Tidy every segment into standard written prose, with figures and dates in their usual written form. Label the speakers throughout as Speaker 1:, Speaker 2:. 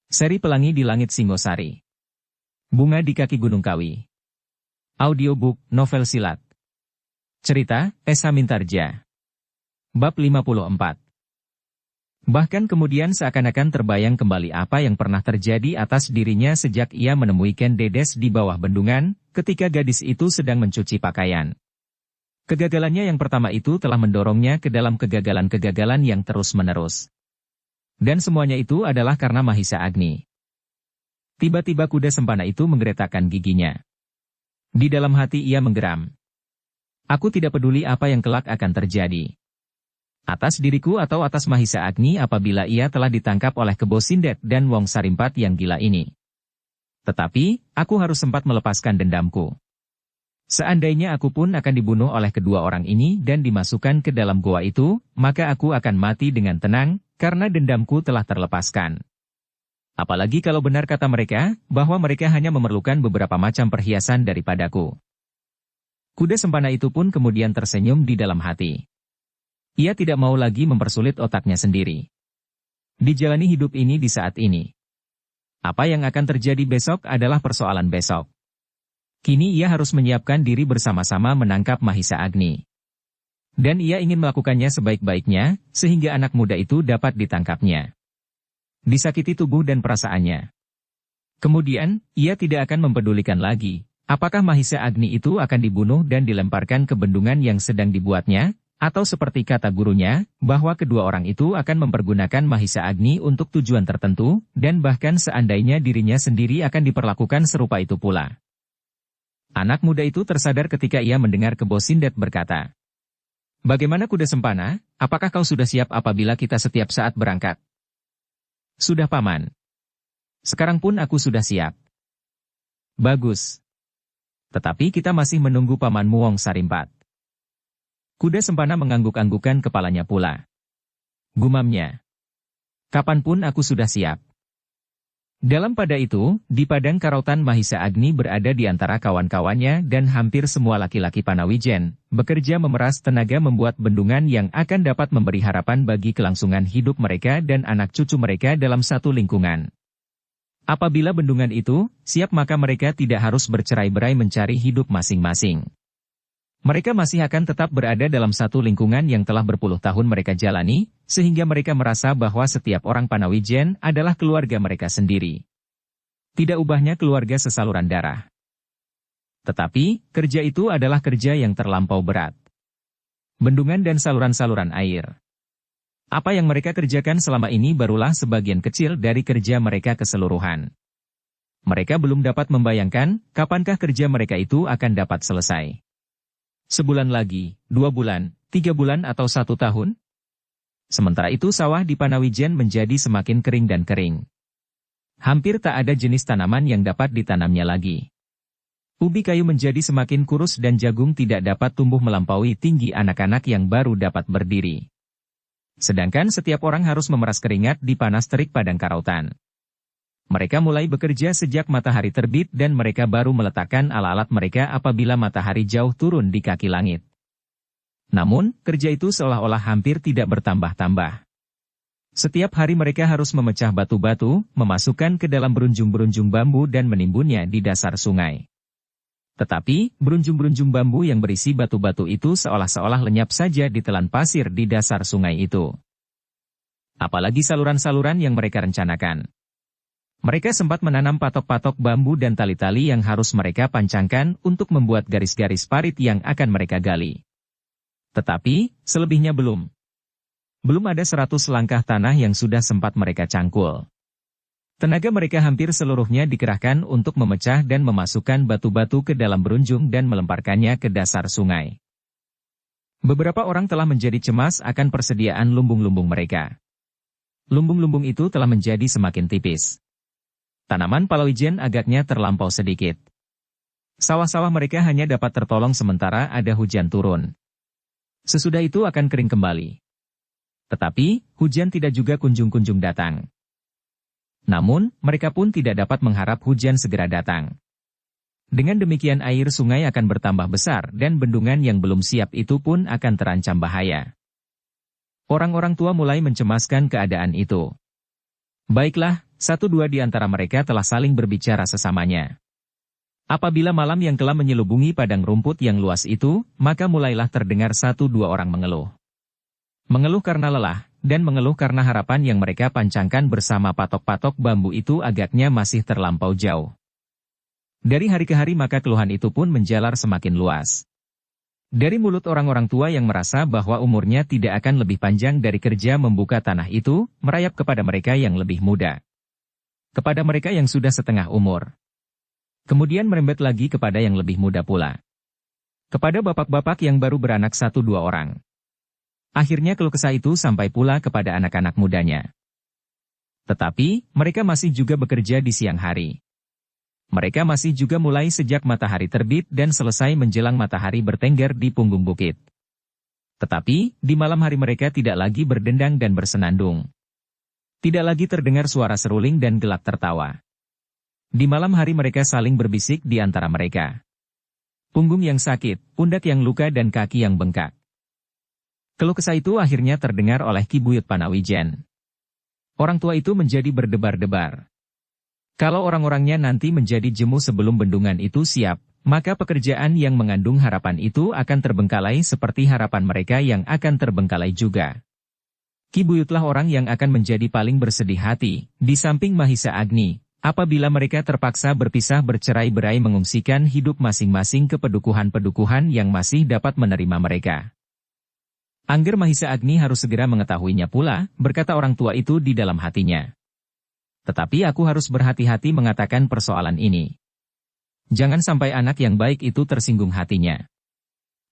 Speaker 1: Seri Pelangi di Langit Singosari. Bunga di Kaki Gunung Kawi. Audiobook, novel silat. Cerita, Esa Mintarja. Bab 54. Bahkan kemudian seakan-akan terbayang kembali apa yang pernah terjadi atas dirinya sejak ia menemui Ken Dedes di bawah bendungan, ketika gadis itu sedang mencuci pakaian. Kegagalannya yang pertama itu telah mendorongnya ke dalam kegagalan-kegagalan yang terus-menerus. Dan semuanya itu adalah karena Mahisa Agni. Tiba-tiba kuda sempana itu menggeretakkan giginya. Di dalam hati ia menggeram. Aku tidak peduli apa yang kelak akan terjadi. Atas diriku atau atas Mahisa Agni apabila ia telah ditangkap oleh Kebo Sindet dan Wong Sarimpat yang gila ini. Tetapi, aku harus sempat melepaskan dendamku. Seandainya aku pun akan dibunuh oleh kedua orang ini dan dimasukkan ke dalam goa itu, maka aku akan mati dengan tenang, karena dendamku telah terlepaskan. Apalagi kalau benar kata mereka, bahwa mereka hanya memerlukan beberapa macam perhiasan daripadaku. Kuda sempana itu pun kemudian tersenyum di dalam hati. Ia tidak mau lagi mempersulit otaknya sendiri. Dijalani hidup ini di saat ini. Apa yang akan terjadi besok adalah persoalan besok. Kini ia harus menyiapkan diri bersama-sama menangkap Mahisa Agni. Dan ia ingin melakukannya sebaik-baiknya, sehingga anak muda itu dapat ditangkapnya. Disakiti tubuh dan perasaannya. Kemudian, ia tidak akan mempedulikan lagi, apakah Mahisa Agni itu akan dibunuh dan dilemparkan ke bendungan yang sedang dibuatnya, atau seperti kata gurunya, bahwa kedua orang itu akan mempergunakan Mahisa Agni untuk tujuan tertentu, dan bahkan seandainya dirinya sendiri akan diperlakukan serupa itu pula. Anak muda itu tersadar ketika ia mendengar Kebo Sindet berkata, "Bagaimana kuda sempana, apakah kau sudah siap apabila kita setiap saat berangkat?" "Sudah paman. Sekarang pun aku sudah siap." "Bagus. Tetapi kita masih menunggu pamanmu Wong Sarimpat." Kuda sempana mengangguk-anggukan kepalanya pula. Gumamnya, "Kapanpun aku sudah siap." Dalam pada itu, di padang karautan Mahisa Agni berada di antara kawan-kawannya dan hampir semua laki-laki Panawijen, bekerja memeras tenaga membuat bendungan yang akan dapat memberi harapan bagi kelangsungan hidup mereka dan anak cucu mereka dalam satu lingkungan. Apabila bendungan itu siap maka mereka tidak harus bercerai-berai mencari hidup masing-masing. Mereka masih akan tetap berada dalam satu lingkungan yang telah berpuluh tahun mereka jalani, sehingga mereka merasa bahwa setiap orang Panawijen adalah keluarga mereka sendiri. Tidak ubahnya keluarga sesaluran darah. Tetapi, kerja itu adalah kerja yang terlampau berat. Bendungan dan saluran-saluran air. Apa yang mereka kerjakan selama ini barulah sebagian kecil dari kerja mereka keseluruhan. Mereka belum dapat membayangkan, kapankah kerja mereka itu akan dapat selesai. Sebulan lagi, 2 bulan, 3 bulan atau 1 tahun? Sementara itu sawah di Panawijen menjadi semakin kering dan kering. Hampir tak ada jenis tanaman yang dapat ditanamnya lagi. Ubi kayu menjadi semakin kurus dan jagung tidak dapat tumbuh melampaui tinggi anak-anak yang baru dapat berdiri. Sedangkan setiap orang harus memeras keringat di panas terik padang karautan. Mereka mulai bekerja sejak matahari terbit dan mereka baru meletakkan alat-alat mereka apabila matahari jauh turun di kaki langit. Namun, kerja itu seolah-olah hampir tidak bertambah-tambah. Setiap hari mereka harus memecah batu-batu, memasukkan ke dalam berunjung-berunjung bambu dan menimbunnya di dasar sungai. Tetapi, berunjung-berunjung bambu yang berisi batu-batu itu seolah-olah lenyap saja di telan pasir di dasar sungai itu. Apalagi saluran-saluran yang mereka rencanakan. Mereka sempat menanam patok-patok bambu dan tali-tali yang harus mereka pancangkan untuk membuat garis-garis parit yang akan mereka gali. Tetapi, selebihnya belum. Belum ada 100 langkah tanah yang sudah sempat mereka cangkul. Tenaga mereka hampir seluruhnya dikerahkan untuk memecah dan memasukkan batu-batu ke dalam berunjung dan melemparkannya ke dasar sungai. Beberapa orang telah menjadi cemas akan persediaan lumbung-lumbung mereka. Lumbung-lumbung itu telah menjadi semakin tipis. Tanaman Panawijen agaknya terlampau sedikit. Sawah-sawah mereka hanya dapat tertolong sementara ada hujan turun. Sesudah itu akan kering kembali. Tetapi, hujan tidak juga kunjung-kunjung datang. Namun, mereka pun tidak dapat mengharap hujan segera datang. Dengan demikian air sungai akan bertambah besar dan bendungan yang belum siap itu pun akan terancam bahaya. Orang-orang tua mulai mencemaskan keadaan itu. "Baiklah," satu-dua di antara mereka telah saling berbicara sesamanya. Apabila malam yang telah menyelubungi padang rumput yang luas itu, maka mulailah terdengar satu-dua orang mengeluh. Mengeluh karena lelah, dan mengeluh karena harapan yang mereka pancangkan bersama patok-patok bambu itu agaknya masih terlampau jauh. Dari hari ke hari maka keluhan itu pun menjalar semakin luas. Dari mulut orang-orang tua yang merasa bahwa umurnya tidak akan lebih panjang dari kerja membuka tanah itu, merayap kepada mereka yang lebih muda. Kepada mereka yang sudah setengah umur. Kemudian merembet lagi kepada yang lebih muda pula. Kepada bapak-bapak yang baru beranak 1-2 orang. Akhirnya keluh kesah itu sampai pula kepada anak-anak mudanya. Tetapi, mereka masih juga bekerja di siang hari. Mereka masih juga mulai sejak matahari terbit dan selesai menjelang matahari bertengger di punggung bukit. Tetapi, di malam hari mereka tidak lagi berdendang dan bersenandung. Tidak lagi terdengar suara seruling dan gelak tertawa. Di malam hari mereka saling berbisik di antara mereka. Punggung yang sakit, pundak yang luka dan kaki yang bengkak. Keluh kesah itu akhirnya terdengar oleh Ki Buyut Panawijen. Orang tua itu menjadi berdebar-debar. Kalau orang-orangnya nanti menjadi jemu sebelum bendungan itu siap, maka pekerjaan yang mengandung harapan itu akan terbengkalai seperti harapan mereka yang akan terbengkalai juga. Ki Buyutlah orang yang akan menjadi paling bersedih hati, di samping Mahisa Agni, apabila mereka terpaksa berpisah bercerai-berai mengungsikan hidup masing-masing ke pedukuhan-pedukuhan yang masih dapat menerima mereka. Angger Mahisa Agni harus segera mengetahuinya pula, berkata orang tua itu di dalam hatinya. Tetapi aku harus berhati-hati mengatakan persoalan ini. Jangan sampai anak yang baik itu tersinggung hatinya.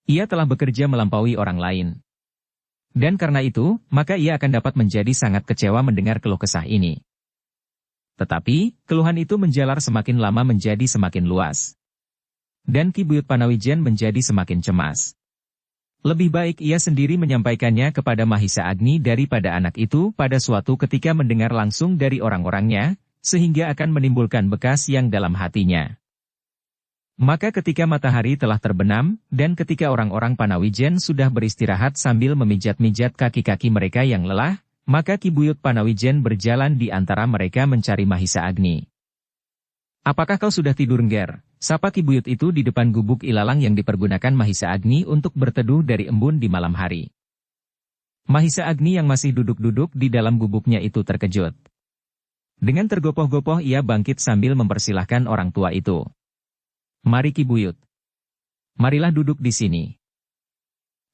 Speaker 1: Ia telah bekerja melampaui orang lain. Dan karena itu, maka ia akan dapat menjadi sangat kecewa mendengar keluh kesah ini. Tetapi, keluhan itu menjalar semakin lama menjadi semakin luas. Dan Ki Buyut Panawijen menjadi semakin cemas. Lebih baik ia sendiri menyampaikannya kepada Mahisa Agni daripada anak itu pada suatu ketika mendengar langsung dari orang-orangnya, sehingga akan menimbulkan bekas yang dalam hatinya. Maka ketika matahari telah terbenam, dan ketika orang-orang Panawijen sudah beristirahat sambil memijat-mijat kaki-kaki mereka yang lelah, maka Ki Buyut Panawijen berjalan di antara mereka mencari Mahisa Agni. Apakah kau sudah tidur, Ngger? Sapa Ki Buyut itu di depan gubuk ilalang yang dipergunakan Mahisa Agni untuk berteduh dari embun di malam hari. Mahisa Agni yang masih duduk-duduk di dalam gubuknya itu terkejut. Dengan tergopoh-gopoh ia bangkit sambil mempersilahkan orang tua itu. Mari Ki Buyut. Marilah duduk di sini.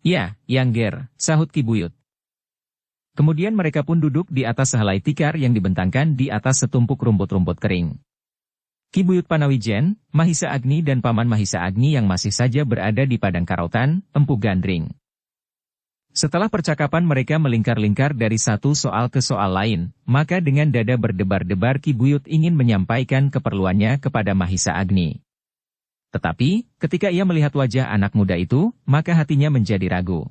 Speaker 1: Ya, Yang Ngger, sahut Ki Buyut. Kemudian mereka pun duduk di atas sehelai tikar yang dibentangkan di atas setumpuk rumput-rumput kering. Ki Buyut Panawijen, Mahisa Agni dan Paman Mahisa Agni yang masih saja berada di padang karautan, Empu Gandring. Setelah percakapan mereka melingkar-lingkar dari satu soal ke soal lain, maka dengan dada berdebar-debar Ki Buyut ingin menyampaikan keperluannya kepada Mahisa Agni. Tetapi, ketika ia melihat wajah anak muda itu, maka hatinya menjadi ragu.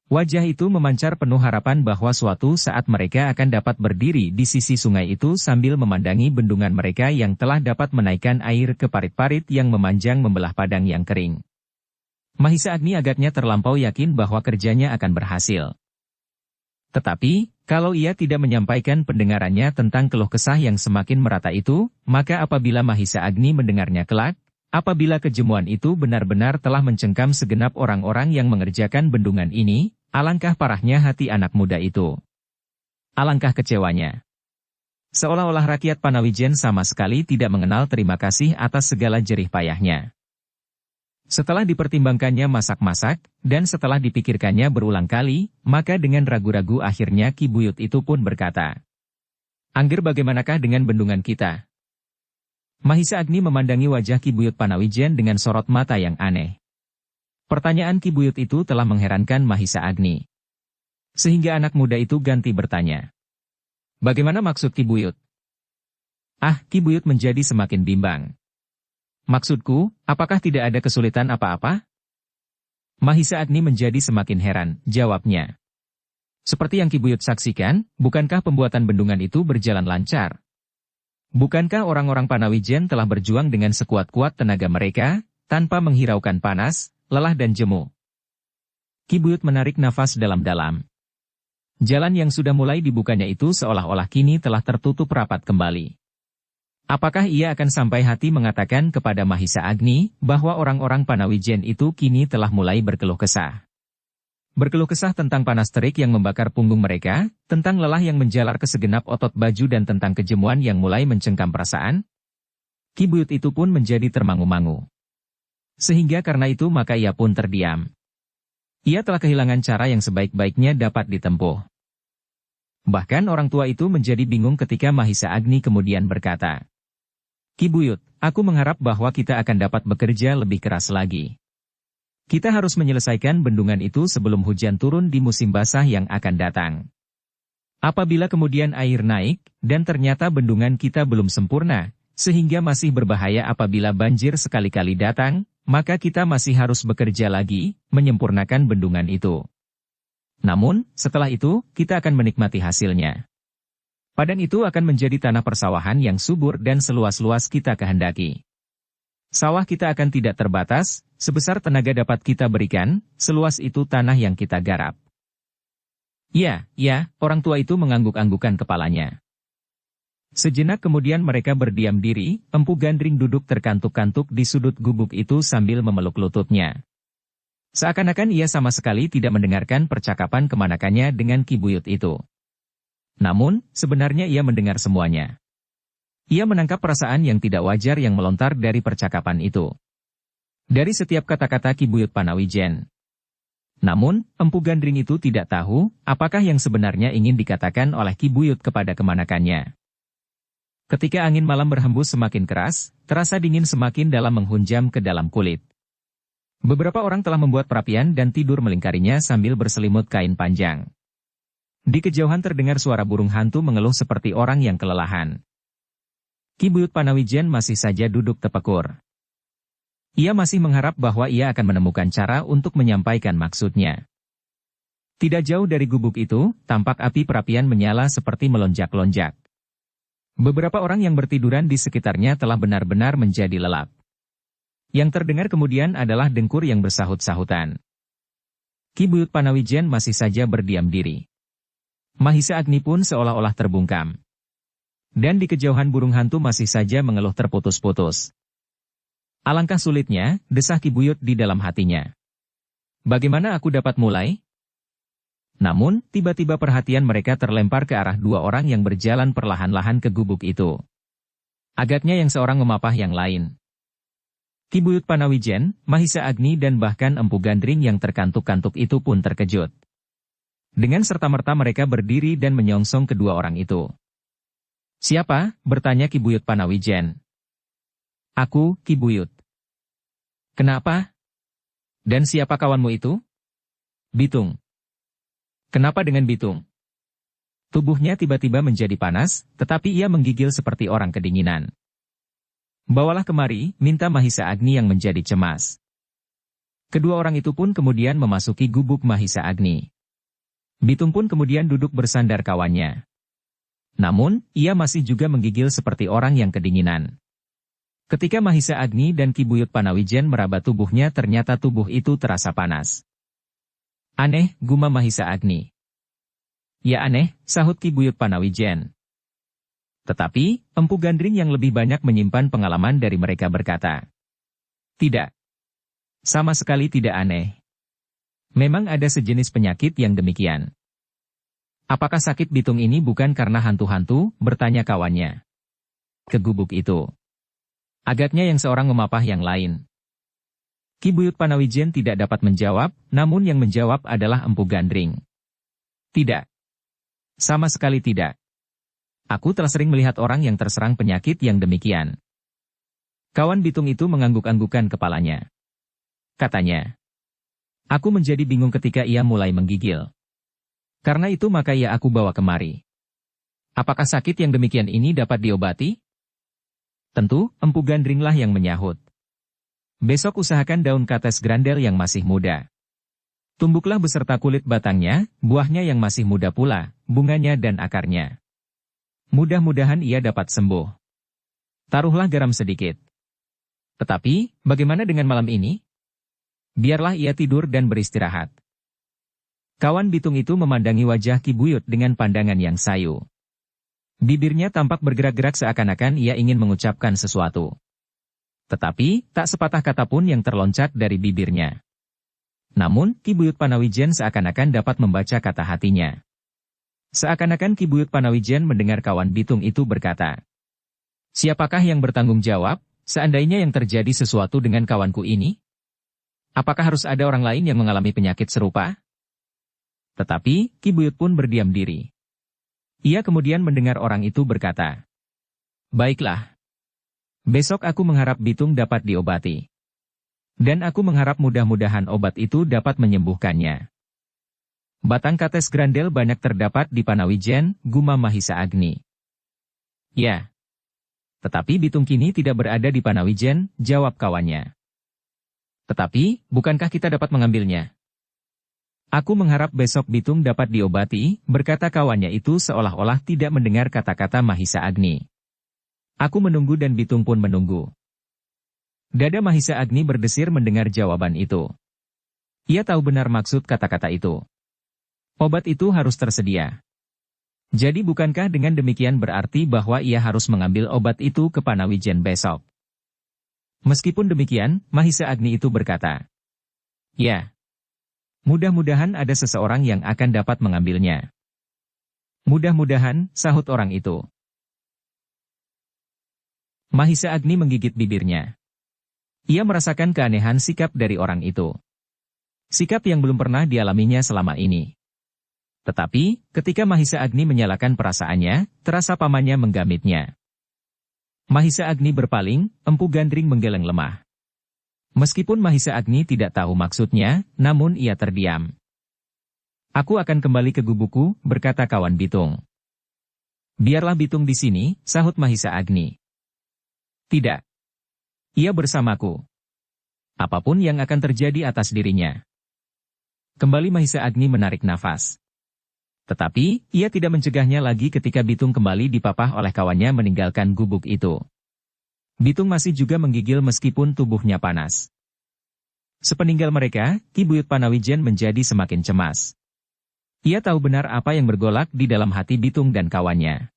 Speaker 1: Wajah itu memancar penuh harapan bahwa suatu saat mereka akan dapat berdiri di sisi sungai itu sambil memandangi bendungan mereka yang telah dapat menaikkan air ke parit-parit yang memanjang membelah padang yang kering. Mahisa Agni agaknya terlampau yakin bahwa kerjanya akan berhasil. Tetapi, kalau ia tidak menyampaikan pendengarannya tentang keluh kesah yang semakin merata itu, maka apabila Mahisa Agni mendengarnya kelak, apabila kejemuan itu benar-benar telah mencengkam segenap orang-orang yang mengerjakan bendungan ini, alangkah parahnya hati anak muda itu. Alangkah kecewanya. Seolah-olah rakyat Panawijen sama sekali tidak mengenal terima kasih atas segala jerih payahnya. Setelah dipertimbangkannya masak-masak, dan setelah dipikirkannya berulang kali, maka dengan ragu-ragu akhirnya Ki Buyut itu pun berkata, Angger, bagaimanakah dengan bendungan kita? Mahisa Agni memandangi wajah Ki Buyut Panawijen dengan sorot mata yang aneh. Pertanyaan Ki Buyut itu telah mengherankan Mahisa Agni. Sehingga anak muda itu ganti bertanya. Bagaimana maksud Ki Buyut? Ki Buyut menjadi semakin bimbang. Maksudku, apakah tidak ada kesulitan apa-apa? Mahisa Agni menjadi semakin heran, jawabnya. Seperti yang Ki Buyut saksikan, bukankah pembuatan bendungan itu berjalan lancar? Bukankah orang-orang Panawijen telah berjuang dengan sekuat-kuat tenaga mereka, tanpa menghiraukan panas, lelah dan jemu? Ki Buyut menarik nafas dalam-dalam. Jalan yang sudah mulai dibukanya itu seolah-olah kini telah tertutup rapat kembali. Apakah ia akan sampai hati mengatakan kepada Mahisa Agni bahwa orang-orang Panawijen itu kini telah mulai berkeluh kesah? Berkeluh kesah tentang panas terik yang membakar punggung mereka, tentang lelah yang menjalar ke segenap otot baju dan tentang kejemuan yang mulai mencengkam perasaan? Ki Buyut itu pun menjadi termangu-mangu. Sehingga karena itu maka ia pun terdiam. Ia telah kehilangan cara yang sebaik-baiknya dapat ditempuh. Bahkan orang tua itu menjadi bingung ketika Mahisa Agni kemudian berkata, "Ki Buyut, aku mengharap bahwa kita akan dapat bekerja lebih keras lagi. Kita harus menyelesaikan bendungan itu sebelum hujan turun di musim basah yang akan datang. Apabila kemudian air naik, dan ternyata bendungan kita belum sempurna, sehingga masih berbahaya apabila banjir sekali-kali datang, maka kita masih harus bekerja lagi, menyempurnakan bendungan itu. Namun, setelah itu, kita akan menikmati hasilnya. Padang itu akan menjadi tanah persawahan yang subur dan seluas-luas kita kehendaki. Sawah kita akan tidak terbatas, sebesar tenaga dapat kita berikan, seluas itu tanah yang kita garap." Ya, orang tua itu mengangguk-anggukan kepalanya. Sejenak kemudian mereka berdiam diri, Empu Gandring duduk terkantuk-kantuk di sudut gubuk itu sambil memeluk lututnya. Seakan-akan ia sama sekali tidak mendengarkan percakapan kemanakannya dengan Ki Buyut itu. Namun, sebenarnya ia mendengar semuanya. Ia menangkap perasaan yang tidak wajar yang melontar dari percakapan itu. Dari setiap kata-kata Ki Buyut Panawijen. Namun, Empu Gandring itu tidak tahu, apakah yang sebenarnya ingin dikatakan oleh Ki Buyut kepada kemanakannya. Ketika angin malam berhembus semakin keras, terasa dingin semakin dalam menghunjam ke dalam kulit. Beberapa orang telah membuat perapian dan tidur melingkarinya sambil berselimut kain panjang. Di kejauhan terdengar suara burung hantu mengeluh seperti orang yang kelelahan. Ki Buyut Panawijen masih saja duduk tepekur. Ia masih mengharap bahwa ia akan menemukan cara untuk menyampaikan maksudnya. Tidak jauh dari gubuk itu, tampak api perapian menyala seperti melonjak-lonjak. Beberapa orang yang bertiduran di sekitarnya telah benar-benar menjadi lelap. Yang terdengar kemudian adalah dengkur yang bersahut-sahutan. Ki Buyut Panawijen masih saja berdiam diri. Mahisa Agni pun seolah-olah terbungkam. Dan di kejauhan burung hantu masih saja mengeluh terputus-putus. Alangkah sulitnya, desah Ki Buyut di dalam hatinya. Bagaimana aku dapat mulai? Namun, tiba-tiba perhatian mereka terlempar ke arah dua orang yang berjalan perlahan-lahan ke gubuk itu. Agaknya yang seorang memapah yang lain. Ki Buyut Panawijen, Mahisa Agni dan bahkan Empu Gandring yang terkantuk-kantuk itu pun terkejut. Dengan serta-merta mereka berdiri dan menyongsong kedua orang itu. "Siapa?" bertanya Ki Buyut Panawijen. "Aku, Ki Buyut." "Kenapa? Dan siapa kawanmu itu?" "Bitung." "Kenapa dengan Bitung?" Tubuhnya tiba-tiba menjadi panas, tetapi ia menggigil seperti orang kedinginan. "Bawalah kemari," minta Mahisa Agni yang menjadi cemas. Kedua orang itu pun kemudian memasuki gubuk Mahisa Agni. Bitung pun kemudian duduk bersandar kawannya. Namun, ia masih juga menggigil seperti orang yang kedinginan. Ketika Mahisa Agni dan Ki Buyut Panawijen meraba tubuhnya ternyata tubuh itu terasa panas. "Aneh," gumam Mahisa Agni. "Ya aneh," sahut Ki Buyut Panawijen. Tetapi, Empu Gandring yang lebih banyak menyimpan pengalaman dari mereka berkata, "Tidak. Sama sekali tidak aneh. Memang ada sejenis penyakit yang demikian." "Apakah sakit Bitung ini bukan karena hantu-hantu?" bertanya kawannya. "Ke gubuk itu." Agaknya yang seorang memapah yang lain. Ki Buyut Panawijen tidak dapat menjawab, namun yang menjawab adalah Empu Gandring. "Tidak. Sama sekali tidak. Aku telah sering melihat orang yang terserang penyakit yang demikian." Kawan Bitung itu mengangguk-anggukan kepalanya. Katanya, "Aku menjadi bingung ketika ia mulai menggigil. Karena itu maka ia aku bawa kemari. Apakah sakit yang demikian ini dapat diobati?" Tentu, Empu Gandringlah yang menyahut. "Besok usahakan daun kates grandel yang masih muda. Tumbuklah beserta kulit batangnya, buahnya yang masih muda pula, bunganya dan akarnya. Mudah-mudahan ia dapat sembuh. Taruhlah garam sedikit. Tetapi, bagaimana dengan malam ini? Biarlah ia tidur dan beristirahat. Kawan Bitung itu memandangi wajah Ki Buyut dengan pandangan yang sayu. Bibirnya tampak bergerak-gerak seakan-akan ia ingin mengucapkan sesuatu. Tetapi, tak sepatah kata pun yang terloncat dari bibirnya. Namun, Ki Buyut Panawijen seakan-akan dapat membaca kata hatinya. Seakan-akan Ki Buyut Panawijen mendengar kawan Bitung itu berkata, "Siapakah yang bertanggung jawab, seandainya yang terjadi sesuatu dengan kawanku ini? Apakah harus ada orang lain yang mengalami penyakit serupa?" Tetapi, Ki Buyut pun berdiam diri. Ia kemudian mendengar orang itu berkata, "Baiklah. Besok aku mengharap Bitung dapat diobati. Dan aku mengharap mudah-mudahan obat itu dapat menyembuhkannya." Batang Kates Grandel banyak terdapat di Panawijen, gumam Mahisa Agni. "Ya. Tetapi Bitung kini tidak berada di Panawijen," jawab kawannya. "Tetapi, bukankah kita dapat mengambilnya?" "Aku mengharap besok Bitung dapat diobati," berkata kawannya itu seolah-olah tidak mendengar kata-kata Mahisa Agni. "Aku menunggu dan Bitung pun menunggu." Dada Mahisa Agni berdesir mendengar jawaban itu. Ia tahu benar maksud kata-kata itu. Obat itu harus tersedia. Jadi bukankah dengan demikian berarti bahwa ia harus mengambil obat itu ke Panawijen besok? Meskipun demikian, Mahisa Agni itu berkata, "Ya. Mudah-mudahan ada seseorang yang akan dapat mengambilnya." "Mudah-mudahan," sahut orang itu. Mahisa Agni menggigit bibirnya. Ia merasakan keanehan sikap dari orang itu. Sikap yang belum pernah dialaminya selama ini. Tetapi, ketika Mahisa Agni menyalakan perasaannya, terasa pamannya menggamitnya. Mahisa Agni berpaling, Empu Gandring menggeleng lemah. Meskipun Mahisa Agni tidak tahu maksudnya, namun ia terdiam. "Aku akan kembali ke gubukku," berkata kawan Bitung. "Biarlah Bitung di sini," sahut Mahisa Agni. "Tidak. Ia bersamaku. Apapun yang akan terjadi atas dirinya." Kembali Mahisa Agni menarik nafas. Tetapi, ia tidak mencegahnya lagi ketika Bitung kembali dipapah oleh kawannya meninggalkan gubuk itu. Bitung masih juga menggigil meskipun tubuhnya panas. Sepeninggal mereka, Ki Buyut Panawijen menjadi semakin cemas. Ia tahu benar apa yang bergolak di dalam hati Bitung dan kawannya.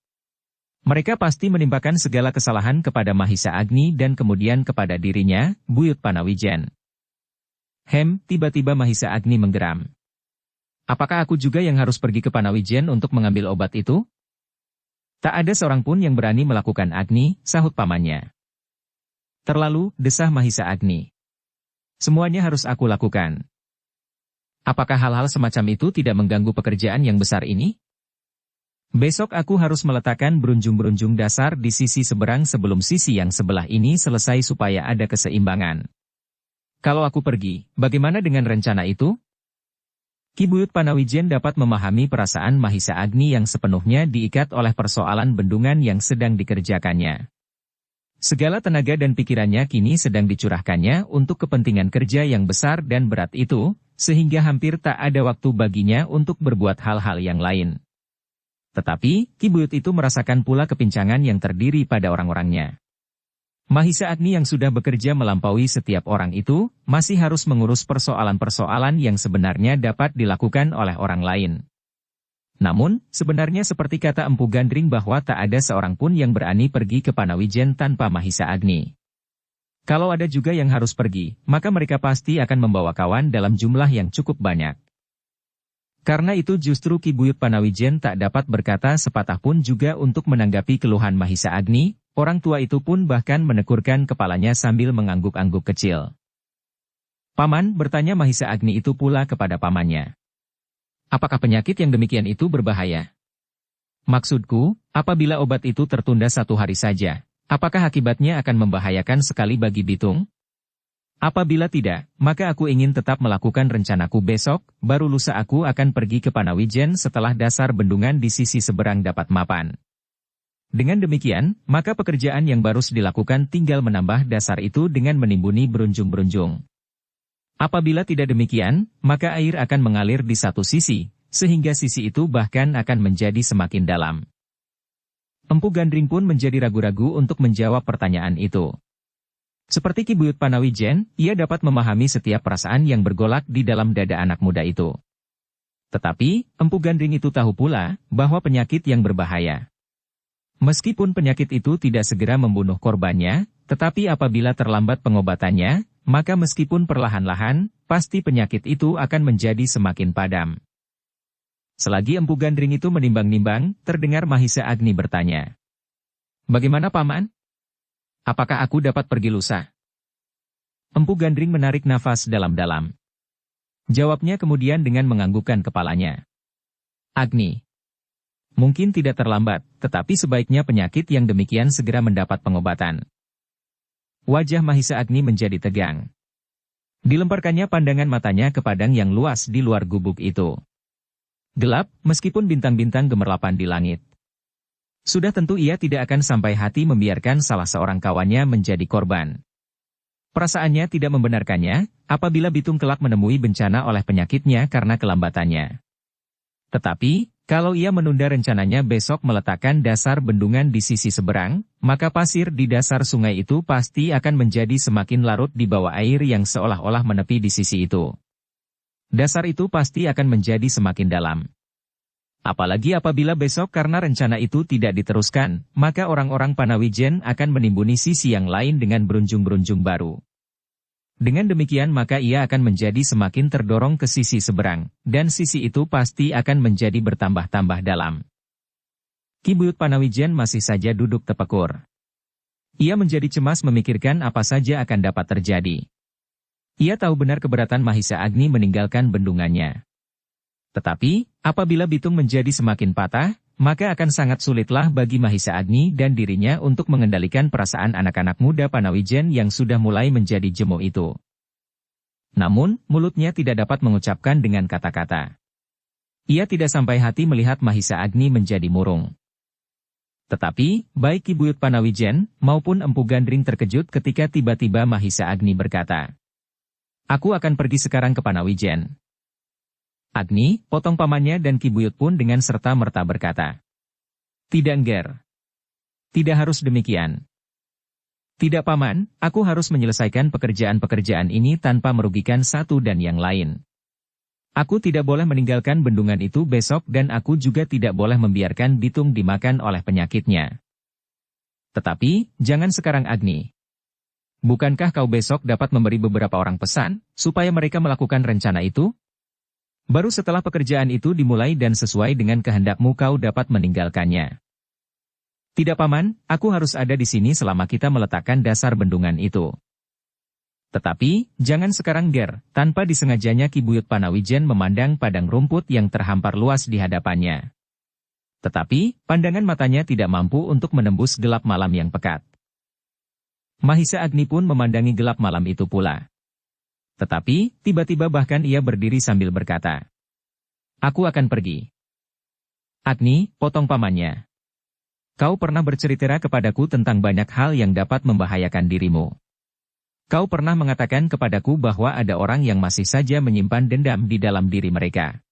Speaker 1: Mereka pasti menimpakan segala kesalahan kepada Mahisa Agni dan kemudian kepada dirinya, Buyut Panawijen. Tiba-tiba Mahisa Agni menggeram. "Apakah aku juga yang harus pergi ke Panawijen untuk mengambil obat itu?" "Tak ada seorang pun yang berani melakukan, Agni," sahut pamannya. "Terlalu," desah Mahisa Agni. "Semuanya harus aku lakukan." "Apakah hal-hal semacam itu tidak mengganggu pekerjaan yang besar ini?" "Besok aku harus meletakkan berunjung-berunjung dasar di sisi seberang sebelum sisi yang sebelah ini selesai supaya ada keseimbangan. Kalau aku pergi, bagaimana dengan rencana itu?" Ki Buyut Panawijen dapat memahami perasaan Mahisa Agni yang sepenuhnya diikat oleh persoalan bendungan yang sedang dikerjakannya. Segala tenaga dan pikirannya kini sedang dicurahkannya untuk kepentingan kerja yang besar dan berat itu, sehingga hampir tak ada waktu baginya untuk berbuat hal-hal yang lain. Tetapi, Ki Buyut itu merasakan pula kepincangan yang terdiri pada orang-orangnya. Mahisa Agni yang sudah bekerja melampaui setiap orang itu, masih harus mengurus persoalan-persoalan yang sebenarnya dapat dilakukan oleh orang lain. Namun, sebenarnya seperti kata Empu Gandring bahwa tak ada seorang pun yang berani pergi ke Panawijen tanpa Mahisa Agni. Kalau ada juga yang harus pergi, maka mereka pasti akan membawa kawan dalam jumlah yang cukup banyak. Karena itu justru Ki Buyut Panawijen tak dapat berkata sepatah pun juga untuk menanggapi keluhan Mahisa Agni, orang tua itu pun bahkan menekurkan kepalanya sambil mengangguk-angguk kecil. "Paman," bertanya Mahisa Agni itu pula kepada pamannya. "Apakah penyakit yang demikian itu berbahaya? Maksudku, apabila obat itu tertunda 1 hari saja, apakah akibatnya akan membahayakan sekali bagi Bitung? Apabila tidak, maka aku ingin tetap melakukan rencanaku besok, baru lusa aku akan pergi ke Panawijen setelah dasar bendungan di sisi seberang dapat mapan. Dengan demikian, maka pekerjaan yang baru dilakukan tinggal menambah dasar itu dengan menimbuni berunjung-berunjung. Apabila tidak demikian, maka air akan mengalir di satu sisi, sehingga sisi itu bahkan akan menjadi semakin dalam." Empu Gandring pun menjadi ragu-ragu untuk menjawab pertanyaan itu. Seperti Ki Buyut Panawijen, ia dapat memahami setiap perasaan yang bergolak di dalam dada anak muda itu. Tetapi, Empu Gandring itu tahu pula bahwa penyakit yang berbahaya. Meskipun penyakit itu tidak segera membunuh korbannya, tetapi apabila terlambat pengobatannya, maka meskipun perlahan-lahan, pasti penyakit itu akan menjadi semakin padam. Selagi Empu Gandring itu menimbang-nimbang, terdengar Mahisa Agni bertanya. Bagaimana Paman? Apakah aku dapat pergi lusa? Empu Gandring menarik nafas dalam-dalam. Jawabnya kemudian dengan menganggukkan kepalanya. Agni. Mungkin tidak terlambat, tetapi sebaiknya penyakit yang demikian segera mendapat pengobatan. Wajah Mahisa Agni menjadi tegang. Dilemparkannya pandangan matanya ke padang yang luas di luar gubuk itu. Gelap, meskipun bintang-bintang gemerlapan di langit. Sudah tentu ia tidak akan sampai hati membiarkan salah seorang kawannya menjadi korban. Perasaannya tidak membenarkannya, apabila Bitung kelak menemui bencana oleh penyakitnya karena kelambatannya. Tetapi, kalau ia menunda rencananya besok meletakkan dasar bendungan di sisi seberang, maka pasir di dasar sungai itu pasti akan menjadi semakin larut di bawah air yang seolah-olah menepi di sisi itu. Dasar itu pasti akan menjadi semakin dalam. Apalagi apabila besok karena rencana itu tidak diteruskan, maka orang-orang Panawijen akan menimbuni sisi yang lain dengan berunjung-berunjung baru. Dengan demikian maka ia akan menjadi semakin terdorong ke sisi seberang, dan sisi itu pasti akan menjadi bertambah-tambah dalam. Ki Buyut Panawijen masih saja duduk tepekur. Ia menjadi cemas memikirkan apa saja akan dapat terjadi. Ia tahu benar keberatan Mahisa Agni meninggalkan bendungannya. Tetapi, apabila Bitung menjadi semakin patah, maka akan sangat sulitlah bagi Mahisa Agni dan dirinya untuk mengendalikan perasaan anak-anak muda Panawijen yang sudah mulai menjadi jemu itu. Namun, mulutnya tidak dapat mengucapkan dengan kata-kata. Ia tidak sampai hati melihat Mahisa Agni menjadi murung. Tetapi, baik Ki Buyut Panawijen maupun Empu Gandring terkejut ketika tiba-tiba Mahisa Agni berkata, "Aku akan pergi sekarang ke Panawijen." Agni, potong pamannya dan Ki Buyut pun dengan serta-merta berkata, "Tidak Ngger. Tidak harus demikian. Tidak Paman, aku harus menyelesaikan pekerjaan-pekerjaan ini tanpa merugikan satu dan yang lain. Aku tidak boleh meninggalkan bendungan itu besok dan aku juga tidak boleh membiarkan Bitung dimakan oleh penyakitnya. Tetapi, jangan sekarang Agni. Bukankah kau besok dapat memberi beberapa orang pesan, supaya mereka melakukan rencana itu? Baru setelah pekerjaan itu dimulai dan sesuai dengan kehendakmu kau dapat meninggalkannya." "Tidak Paman, aku harus ada di sini selama kita meletakkan dasar bendungan itu." "Tetapi, jangan sekarang Ger." Tanpa disengajanya Ki Buyut Panawijen memandang padang rumput yang terhampar luas di hadapannya. Tetapi, pandangan matanya tidak mampu untuk menembus gelap malam yang pekat. Mahisa Agni pun memandangi gelap malam itu pula. Tetapi, tiba-tiba bahkan ia berdiri sambil berkata, "Aku akan pergi." "Agni," potong pamannya. "Kau pernah bercerita kepadaku tentang banyak hal yang dapat membahayakan dirimu. Kau pernah mengatakan kepadaku bahwa ada orang yang masih saja menyimpan dendam di dalam diri mereka.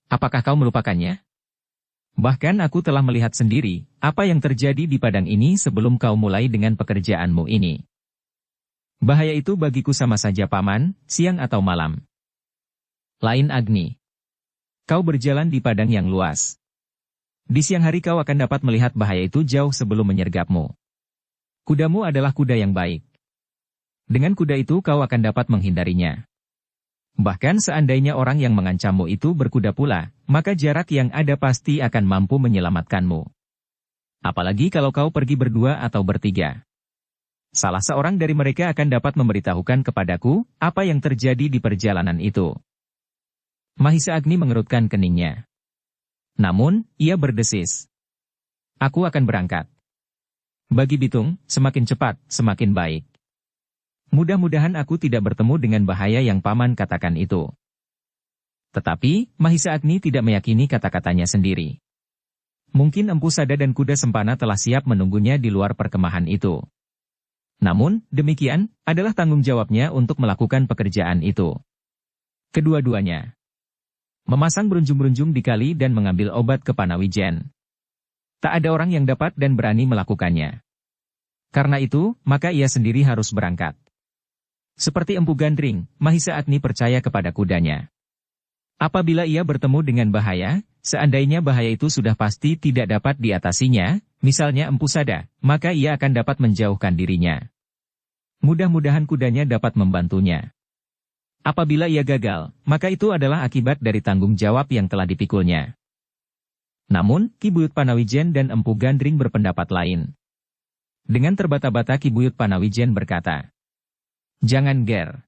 Speaker 1: Apakah kau melupakannya? Bahkan aku telah melihat sendiri apa yang terjadi di padang ini sebelum kau mulai dengan pekerjaanmu ini. Bahaya itu bagiku sama saja Paman, siang atau malam. Lain Agni. Kau berjalan di padang yang luas. Di siang hari kau akan dapat melihat bahaya itu jauh sebelum menyergapmu. Kudamu adalah kuda yang baik. Dengan kuda itu kau akan dapat menghindarinya. Bahkan seandainya orang yang mengancammu itu berkuda pula, maka jarak yang ada pasti akan mampu menyelamatkanmu. Apalagi kalau kau pergi berdua atau bertiga. Salah seorang dari mereka akan dapat memberitahukan kepadaku apa yang terjadi di perjalanan itu." Mahisa Agni mengerutkan keningnya. Namun, ia berdesis. "Aku akan berangkat. Bagi Bitung, semakin cepat, semakin baik. Mudah-mudahan aku tidak bertemu dengan bahaya yang Paman katakan itu." Tetapi, Mahisa Agni tidak meyakini kata-katanya sendiri. Mungkin Empu Sada dan kuda Sempana telah siap menunggunya di luar perkemahan itu. Namun, demikian, adalah tanggung jawabnya untuk melakukan pekerjaan itu. Kedua-duanya memasang berunjung-berunjung di kali dan mengambil obat ke Panawijen. Tak ada orang yang dapat dan berani melakukannya. Karena itu, maka ia sendiri harus berangkat. Seperti Empu Gandring, Mahisa Agni percaya kepada kudanya. Apabila ia bertemu dengan bahaya, seandainya bahaya itu sudah pasti tidak dapat diatasinya, misalnya Empu Sada, maka ia akan dapat menjauhkan dirinya. Mudah-mudahan kudanya dapat membantunya. Apabila ia gagal, maka itu adalah akibat dari tanggung jawab yang telah dipikulnya. Namun, Ki Buyut Panawijen dan Empu Gandring berpendapat lain. Dengan terbata-bata Ki Buyut Panawijen berkata, "Jangan ger.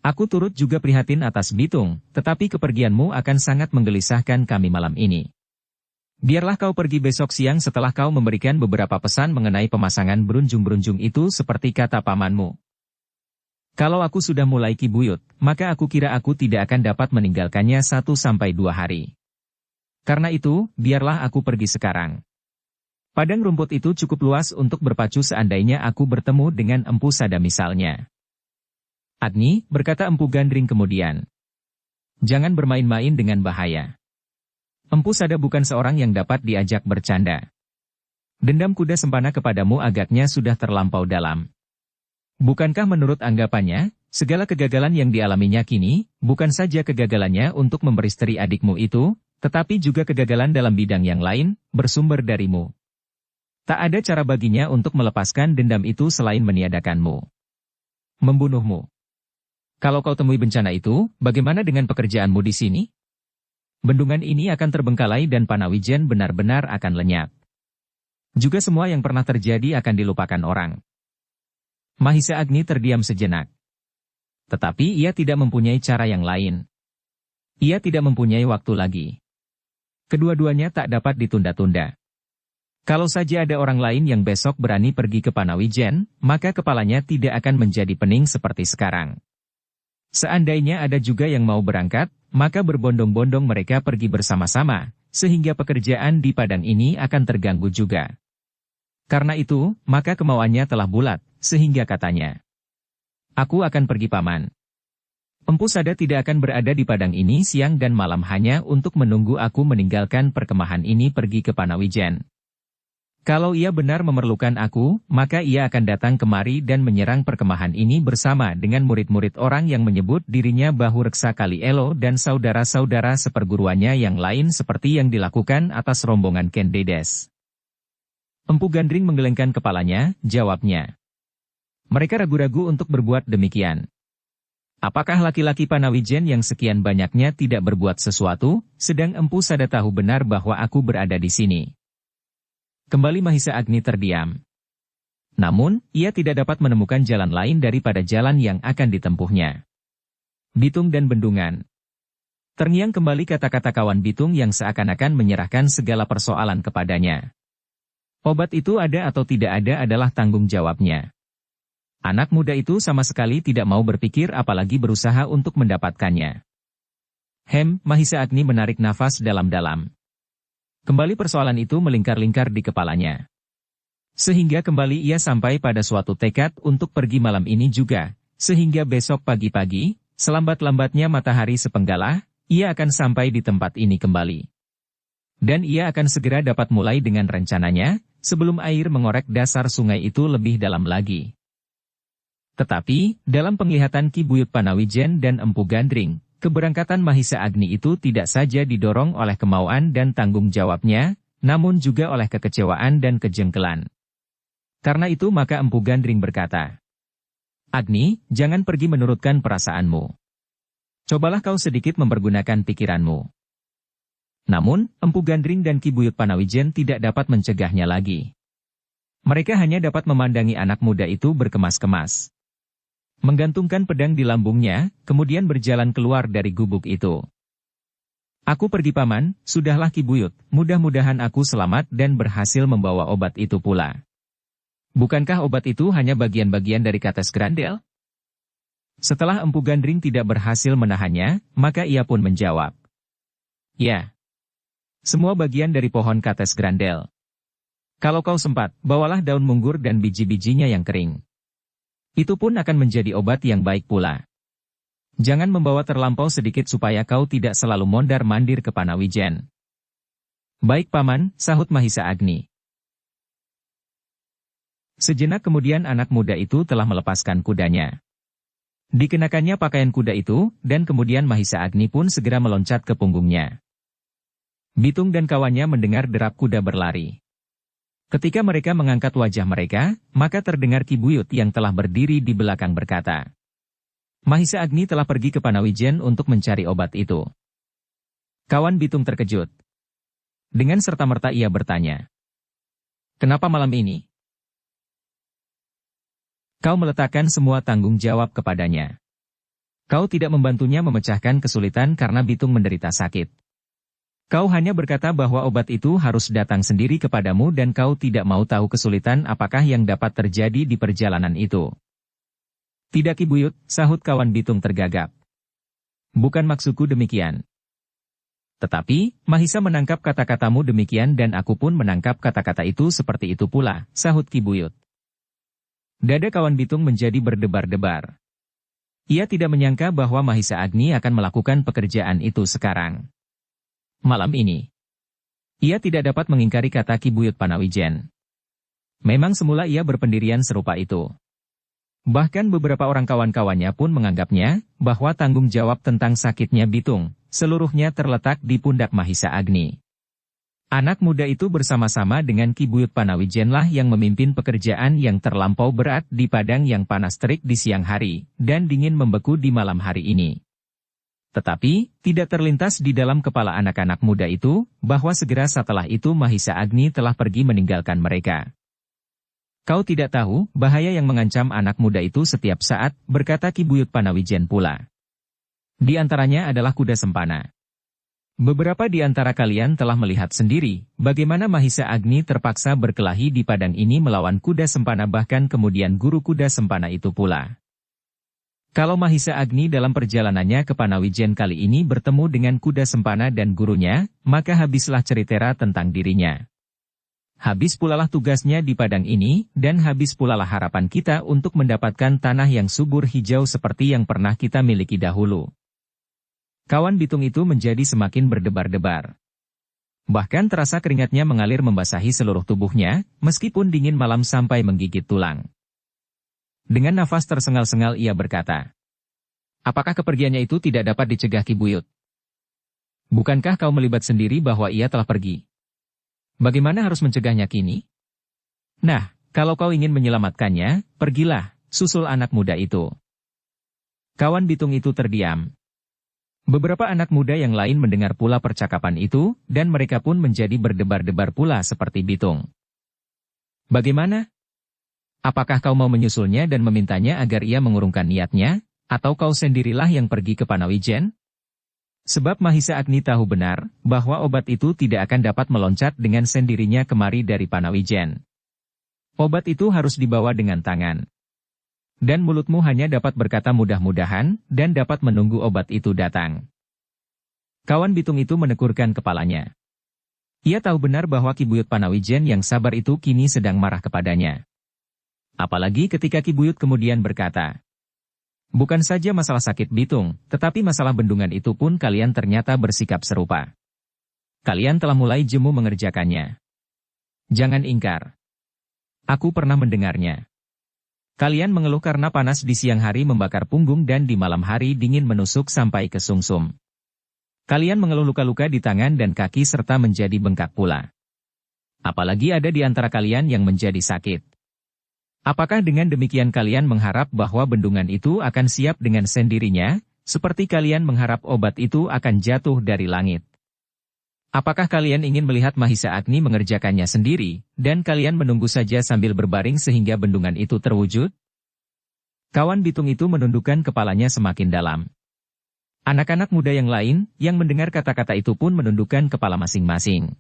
Speaker 1: Aku turut juga prihatin atas Bitung, tetapi kepergianmu akan sangat menggelisahkan kami malam ini. Biarlah kau pergi besok siang setelah kau memberikan beberapa pesan mengenai pemasangan berunjung-berunjung itu seperti kata pamanmu. Kalau aku sudah mulai Ki Buyut, maka aku kira aku tidak akan dapat meninggalkannya 1-2 hari. Karena itu, biarlah aku pergi sekarang. Padang rumput itu cukup luas untuk berpacu seandainya aku bertemu dengan Empu Sada misalnya." "Agni," berkata Empu Gandring kemudian, "jangan bermain-main dengan bahaya. Empu Sada bukan seorang yang dapat diajak bercanda. Dendam kuda Sempana kepadamu agaknya sudah terlampau dalam. Bukankah menurut anggapannya, segala kegagalan yang dialaminya kini, bukan saja kegagalannya untuk memperistri adikmu itu, tetapi juga kegagalan dalam bidang yang lain, bersumber darimu. Tak ada cara baginya untuk melepaskan dendam itu selain meniadakanmu. Membunuhmu. Kalau kau temui bencana itu, bagaimana dengan pekerjaanmu di sini? Bendungan ini akan terbengkalai dan Panawijen benar-benar akan lenyap. Juga semua yang pernah terjadi akan dilupakan orang." Mahisa Agni terdiam sejenak. Tetapi ia tidak mempunyai cara yang lain. Ia tidak mempunyai waktu lagi. Kedua-duanya tak dapat ditunda-tunda. Kalau saja ada orang lain yang besok berani pergi ke Panawijen, maka kepalanya tidak akan menjadi pening seperti sekarang. Seandainya ada juga yang mau berangkat, maka berbondong-bondong mereka pergi bersama-sama, sehingga pekerjaan di padang ini akan terganggu juga. Karena itu, maka kemauannya telah bulat, sehingga katanya, "Aku akan pergi paman. Empu Sada tidak akan berada di padang ini siang dan malam hanya untuk menunggu aku meninggalkan perkemahan ini pergi ke Panawijen. Kalau ia benar memerlukan aku, maka ia akan datang kemari dan menyerang perkemahan ini bersama dengan murid-murid orang yang menyebut dirinya Bahu Reksa Kali Elo dan saudara-saudara seperguruannya yang lain seperti yang dilakukan atas rombongan Ken Dedes." Empu Gandring menggelengkan kepalanya, jawabnya, "Mereka ragu-ragu untuk berbuat demikian. Apakah laki-laki Panawijen yang sekian banyaknya tidak berbuat sesuatu, sedang Empu Sada tahu benar bahwa aku berada di sini?" Kembali Mahisa Agni terdiam. Namun, ia tidak dapat menemukan jalan lain daripada jalan yang akan ditempuhnya. Bitung dan Bendungan. Terngiang kembali kata-kata kawan Bitung yang seakan-akan menyerahkan segala persoalan kepadanya. Obat itu ada atau tidak ada adalah tanggung jawabnya. Anak muda itu sama sekali tidak mau berpikir apalagi berusaha untuk mendapatkannya. Mahisa Agni menarik nafas dalam-dalam. Kembali persoalan itu melingkar-lingkar di kepalanya. Sehingga kembali ia sampai pada suatu tekad untuk pergi malam ini juga, sehingga besok pagi-pagi, selambat-lambatnya matahari sepenggalah, ia akan sampai di tempat ini kembali. Dan ia akan segera dapat mulai dengan rencananya, sebelum air mengorek dasar sungai itu lebih dalam lagi. Tetapi, dalam penglihatan Ki Buyut Panawijen dan Empu Gandring, keberangkatan Mahisa Agni itu tidak saja didorong oleh kemauan dan tanggung jawabnya, namun juga oleh kekecewaan dan kejengkelan. Karena itu maka Empu Gandring berkata, "Agni, jangan pergi menurutkan perasaanmu. Cobalah kau sedikit mempergunakan pikiranmu." Namun, Empu Gandring dan Ki Buyut Panawijen tidak dapat mencegahnya lagi. Mereka hanya dapat memandangi anak muda itu berkemas-kemas. Menggantungkan pedang di lambungnya, kemudian berjalan keluar dari gubuk itu. "Aku pergi paman, sudahlah Ki Buyut, mudah-mudahan aku selamat dan berhasil membawa obat itu pula." "Bukankah obat itu hanya bagian-bagian dari Kates Grandel?" Setelah Empu Gandring tidak berhasil menahannya, maka ia pun menjawab, "Ya. Semua bagian dari pohon Kates Grandel. Kalau kau sempat, bawalah daun munggur dan biji-bijinya yang kering. Itu pun akan menjadi obat yang baik pula. Jangan membawa terlampau sedikit supaya kau tidak selalu mondar-mandir ke Panawijen." "Baik paman," sahut Mahisa Agni. Sejenak kemudian anak muda itu telah melepaskan kudanya. Dikenakannya pakaian kuda itu, dan kemudian Mahisa Agni pun segera meloncat ke punggungnya. Bitung dan kawannya mendengar derap kuda berlari. Ketika mereka mengangkat wajah mereka, maka terdengar Ki Buyut yang telah berdiri di belakang berkata, Mahisa Agni telah pergi ke Panawijen untuk mencari obat itu. Kawan Bitung terkejut. Dengan serta-merta ia bertanya, kenapa malam ini? Kau meletakkan semua tanggung jawab kepadanya. Kau tidak membantunya memecahkan kesulitan karena Bitung menderita sakit. Kau hanya berkata bahwa obat itu harus datang sendiri kepadamu dan kau tidak mau tahu kesulitan apakah yang dapat terjadi di perjalanan itu. Tidak Ki Buyut, sahut kawan Bitung tergagap. Bukan maksudku demikian. Tetapi, Mahisa menangkap kata-katamu demikian dan aku pun menangkap kata-kata itu seperti itu pula, sahut Ki Buyut. Dada kawan Bitung menjadi berdebar-debar. Ia tidak menyangka bahwa Mahisa Agni akan melakukan pekerjaan itu sekarang. Malam ini. Ia tidak dapat mengingkari kata Ki Buyut Panawijen. Memang semula ia berpendirian serupa itu. Bahkan beberapa orang kawan-kawannya pun menganggapnya, bahwa tanggung jawab tentang sakitnya Bitung, seluruhnya terletak di pundak Mahisa Agni. Anak muda itu bersama-sama dengan Ki Buyut Panawijenlah yang memimpin pekerjaan yang terlampau berat di padang yang panas terik di siang hari, dan dingin membeku di malam hari ini. Tetapi, tidak terlintas di dalam kepala anak-anak muda itu, bahwa segera setelah itu Mahisa Agni telah pergi meninggalkan mereka. Kau tidak tahu, bahaya yang mengancam anak muda itu setiap saat, berkata Ki Buyut Panawijen pula. Di antaranya adalah kuda sempana. Beberapa di antara kalian telah melihat sendiri, bagaimana Mahisa Agni terpaksa berkelahi di padang ini melawan kuda sempana bahkan kemudian guru kuda sempana itu pula. Kalau Mahisa Agni dalam perjalanannya ke Panawijen kali ini bertemu dengan kuda sempana dan gurunya, maka habislah cerita tentang dirinya. Habis pulalah tugasnya di padang ini, dan habis pulalah harapan kita untuk mendapatkan tanah yang subur hijau seperti yang pernah kita miliki dahulu. Kawan Bitung itu menjadi semakin berdebar-debar. Bahkan terasa keringatnya mengalir membasahi seluruh tubuhnya, meskipun dingin malam sampai menggigit tulang. Dengan nafas tersengal-sengal ia berkata, apakah kepergiannya itu tidak dapat dicegah Ki Buyut? Bukankah kau melibat sendiri bahwa ia telah pergi? Bagaimana harus mencegahnya kini? Nah, kalau kau ingin menyelamatkannya, pergilah, susul anak muda itu. Kawan Bitung itu terdiam. Beberapa anak muda yang lain mendengar pula percakapan itu, dan mereka pun menjadi berdebar-debar pula seperti Bitung. Bagaimana? Apakah kau mau menyusulnya dan memintanya agar ia mengurungkan niatnya, atau kau sendirilah yang pergi ke Panawijen? Sebab Mahisa Agni tahu benar, bahwa obat itu tidak akan dapat meloncat dengan sendirinya kemari dari Panawijen. Obat itu harus dibawa dengan tangan. Dan mulutmu hanya dapat berkata mudah-mudahan, dan dapat menunggu obat itu datang. Kawan Bitung itu menekurkan kepalanya. Ia tahu benar bahwa Ki Buyut Panawijen yang sabar itu kini sedang marah kepadanya. Apalagi ketika Ki Buyut kemudian berkata, bukan saja masalah sakit Bitung, tetapi masalah bendungan itu pun kalian ternyata bersikap serupa. Kalian telah mulai jemu mengerjakannya. Jangan ingkar. Aku pernah mendengarnya. Kalian mengeluh karena panas di siang hari membakar punggung dan di malam hari dingin menusuk sampai ke sumsum. Kalian mengeluh luka-luka di tangan dan kaki serta menjadi bengkak pula. Apalagi ada di antara kalian yang menjadi sakit. Apakah dengan demikian kalian mengharap bahwa bendungan itu akan siap dengan sendirinya, seperti kalian mengharap obat itu akan jatuh dari langit? Apakah kalian ingin melihat Mahisa Agni mengerjakannya sendiri, dan kalian menunggu saja sambil berbaring sehingga bendungan itu terwujud? Kawan Bitung itu menundukkan kepalanya semakin dalam. Anak-anak muda yang lain, yang mendengar kata-kata itu pun menundukkan kepala masing-masing.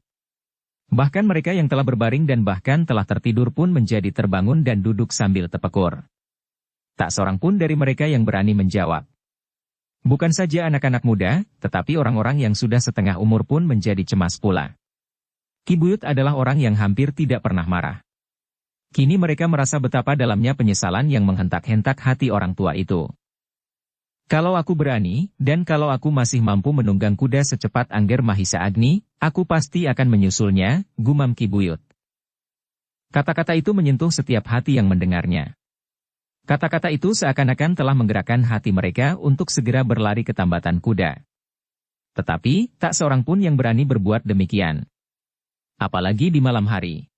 Speaker 1: Bahkan mereka yang telah berbaring dan bahkan telah tertidur pun menjadi terbangun dan duduk sambil tepekur. Tak seorang pun dari mereka yang berani menjawab. Bukan saja anak-anak muda, tetapi orang-orang yang sudah setengah umur pun menjadi cemas pula. Ki Buyut adalah orang yang hampir tidak pernah marah. Kini mereka merasa betapa dalamnya penyesalan yang menghentak-hentak hati orang tua itu. Kalau aku berani, dan kalau aku masih mampu menunggang kuda secepat Angger Mahisa Agni, aku pasti akan menyusulnya, gumam Ki Buyut. Kata-kata itu menyentuh setiap hati yang mendengarnya. Kata-kata itu seakan-akan telah menggerakkan hati mereka untuk segera berlari ke tambatan kuda. Tetapi, tak seorang pun yang berani berbuat demikian. Apalagi di malam hari.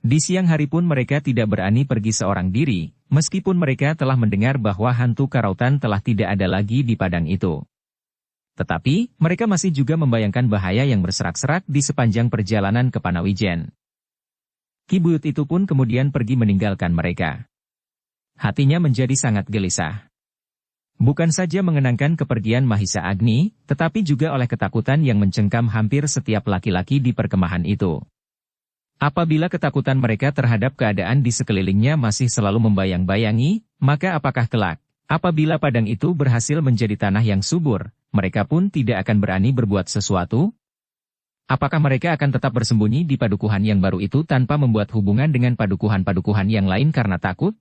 Speaker 1: Di siang hari pun mereka tidak berani pergi seorang diri, meskipun mereka telah mendengar bahwa hantu karautan telah tidak ada lagi di padang itu. Tetapi, mereka masih juga membayangkan bahaya yang berserak-serak di sepanjang perjalanan ke Panawijen. Ki Buyut itu pun kemudian pergi meninggalkan mereka. Hatinya menjadi sangat gelisah. Bukan saja mengenangkan kepergian Mahisa Agni, tetapi juga oleh ketakutan yang mencengkam hampir setiap laki-laki di perkemahan itu. Apabila ketakutan mereka terhadap keadaan di sekelilingnya masih selalu membayang-bayangi, maka apakah kelak, apabila padang itu berhasil menjadi tanah yang subur, mereka pun tidak akan berani berbuat sesuatu? Apakah mereka akan tetap bersembunyi di padukuhan yang baru itu tanpa membuat hubungan dengan padukuhan-padukuhan yang lain karena takut?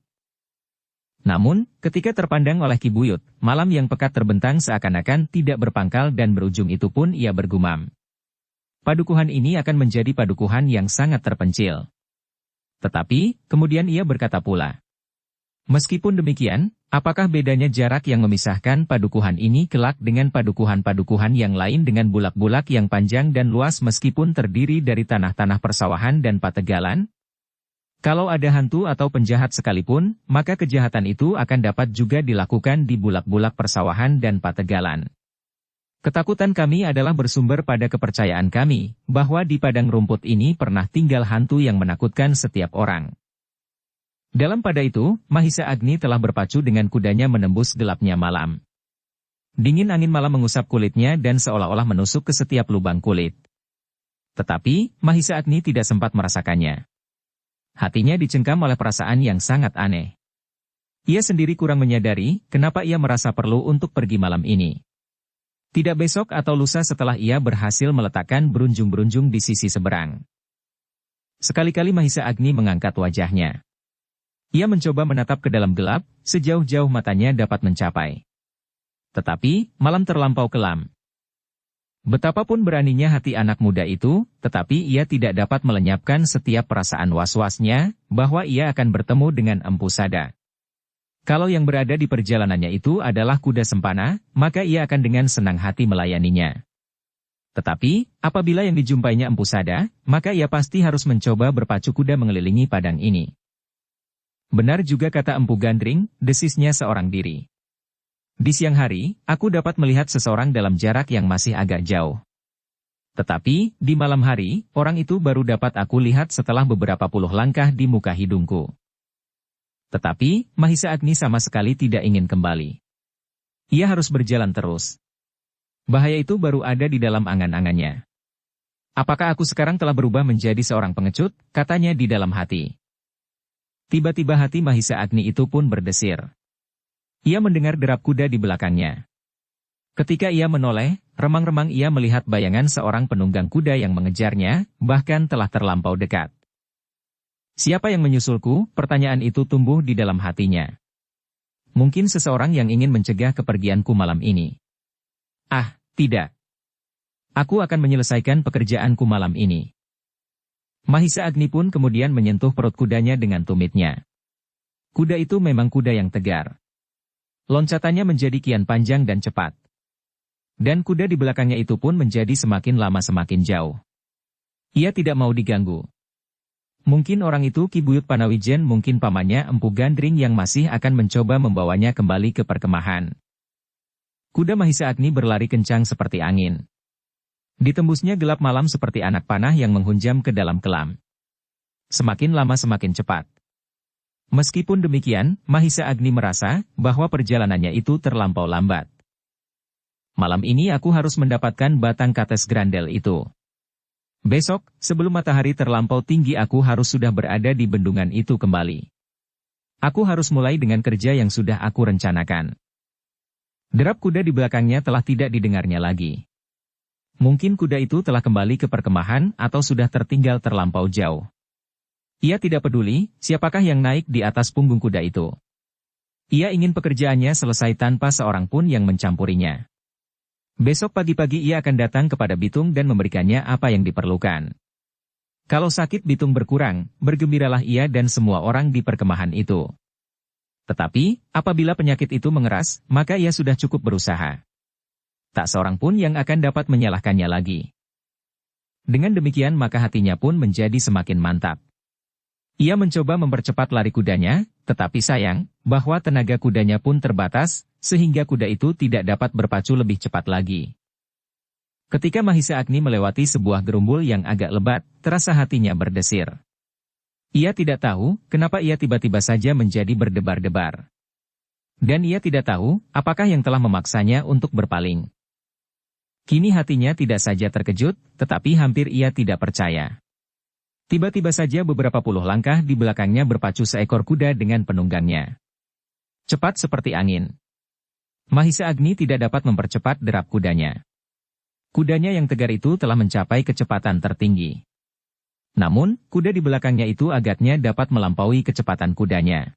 Speaker 1: Namun, ketika terpandang oleh Ki Buyut, malam yang pekat terbentang seakan-akan tidak berpangkal dan berujung itu pun ia bergumam. Padukuhan ini akan menjadi padukuhan yang sangat terpencil. Tetapi, kemudian ia berkata pula. Meskipun demikian, apakah bedanya jarak yang memisahkan padukuhan ini kelak dengan padukuhan-padukuhan yang lain dengan bulak-bulak yang panjang dan luas meskipun terdiri dari tanah-tanah persawahan dan pategalan? Kalau ada hantu atau penjahat sekalipun, maka kejahatan itu akan dapat juga dilakukan di bulak-bulak persawahan dan pategalan. Ketakutan kami adalah bersumber pada kepercayaan kami, bahwa di padang rumput ini pernah tinggal hantu yang menakutkan setiap orang. Dalam pada itu, Mahisa Agni telah berpacu dengan kudanya menembus gelapnya malam. Dingin angin malam mengusap kulitnya dan seolah-olah menusuk ke setiap lubang kulit. Tetapi, Mahisa Agni tidak sempat merasakannya. Hatinya dicengkam oleh perasaan yang sangat aneh. Ia sendiri kurang menyadari kenapa ia merasa perlu untuk pergi malam ini. Tidak besok atau lusa setelah ia berhasil meletakkan berunjung-berunjung di sisi seberang. Sekali-kali Mahisa Agni mengangkat wajahnya. Ia mencoba menatap ke dalam gelap, sejauh-jauh matanya dapat mencapai. Tetapi, malam terlampau kelam. Betapapun beraninya hati anak muda itu, tetapi ia tidak dapat melenyapkan setiap perasaan was-wasnya, bahwa ia akan bertemu dengan Empu Sada. Kalau yang berada di perjalanannya itu adalah kuda sempana, maka ia akan dengan senang hati melayaninya. Tetapi, apabila yang dijumpainya Empu Sada, maka ia pasti harus mencoba berpacu kuda mengelilingi padang ini. Benar juga kata Empu Gandring, desisnya seorang diri. Di siang hari, aku dapat melihat seseorang dalam jarak yang masih agak jauh. Tetapi, di malam hari, orang itu baru dapat aku lihat setelah beberapa puluh langkah di muka hidungku. Tetapi, Mahisa Agni sama sekali tidak ingin kembali. Ia harus berjalan terus. Bahaya itu baru ada di dalam angan-angannya. Apakah aku sekarang telah berubah menjadi seorang pengecut? Katanya di dalam hati. Tiba-tiba hati Mahisa Agni itu pun berdesir. Ia mendengar derap kuda di belakangnya. Ketika ia menoleh, remang-remang ia melihat bayangan seorang penunggang kuda yang mengejarnya, bahkan telah terlampau dekat. Siapa yang menyusulku? Pertanyaan itu tumbuh di dalam hatinya. Mungkin seseorang yang ingin mencegah kepergianku malam ini. Ah, tidak. Aku akan menyelesaikan pekerjaanku malam ini. Mahisa Agni pun kemudian menyentuh perut kudanya dengan tumitnya. Kuda itu memang kuda yang tegar. Loncatannya menjadi kian panjang dan cepat. Dan kuda di belakangnya itu pun menjadi semakin lama semakin jauh. Ia tidak mau diganggu. Mungkin orang itu Ki Buyut Panawijen, mungkin pamannya Empu Gandring yang masih akan mencoba membawanya kembali ke perkemahan. Kuda Mahisa Agni berlari kencang seperti angin. Ditembusnya gelap malam seperti anak panah yang menghunjam ke dalam kelam. Semakin lama semakin cepat. Meskipun demikian, Mahisa Agni merasa bahwa perjalanannya itu terlampau lambat. Malam ini aku harus mendapatkan batang kates grandel itu. Besok, sebelum matahari terlampau tinggi aku harus sudah berada di bendungan itu kembali. Aku harus mulai dengan kerja yang sudah aku rencanakan. Derap kuda di belakangnya telah tidak didengarnya lagi. Mungkin kuda itu telah kembali ke perkemahan atau sudah tertinggal terlampau jauh. Ia tidak peduli siapakah yang naik di atas punggung kuda itu. Ia ingin pekerjaannya selesai tanpa seorang pun yang mencampurinya. Besok pagi-pagi ia akan datang kepada Bitung dan memberikannya apa yang diperlukan. Kalau sakit Bitung berkurang, bergembiralah ia dan semua orang di perkemahan itu. Tetapi, apabila penyakit itu mengeras, maka ia sudah cukup berusaha. Tak seorang pun yang akan dapat menyalahkannya lagi. Dengan demikian maka hatinya pun menjadi semakin mantap. Ia mencoba mempercepat lari kudanya, tetapi sayang, bahwa tenaga kudanya pun terbatas, sehingga kuda itu tidak dapat berpacu lebih cepat lagi. Ketika Mahisa Agni melewati sebuah gerumbul yang agak lebat, terasa hatinya berdesir. Ia tidak tahu, kenapa ia tiba-tiba saja menjadi berdebar-debar. Dan ia tidak tahu, apakah yang telah memaksanya untuk berpaling. Kini hatinya tidak saja terkejut, tetapi hampir ia tidak percaya. Tiba-tiba saja beberapa puluh langkah di belakangnya berpacu seekor kuda dengan penunggangnya. Cepat seperti angin. Mahisa Agni tidak dapat mempercepat derap kudanya. Kudanya yang tegar itu telah mencapai kecepatan tertinggi. Namun, kuda di belakangnya itu agaknya dapat melampaui kecepatan kudanya.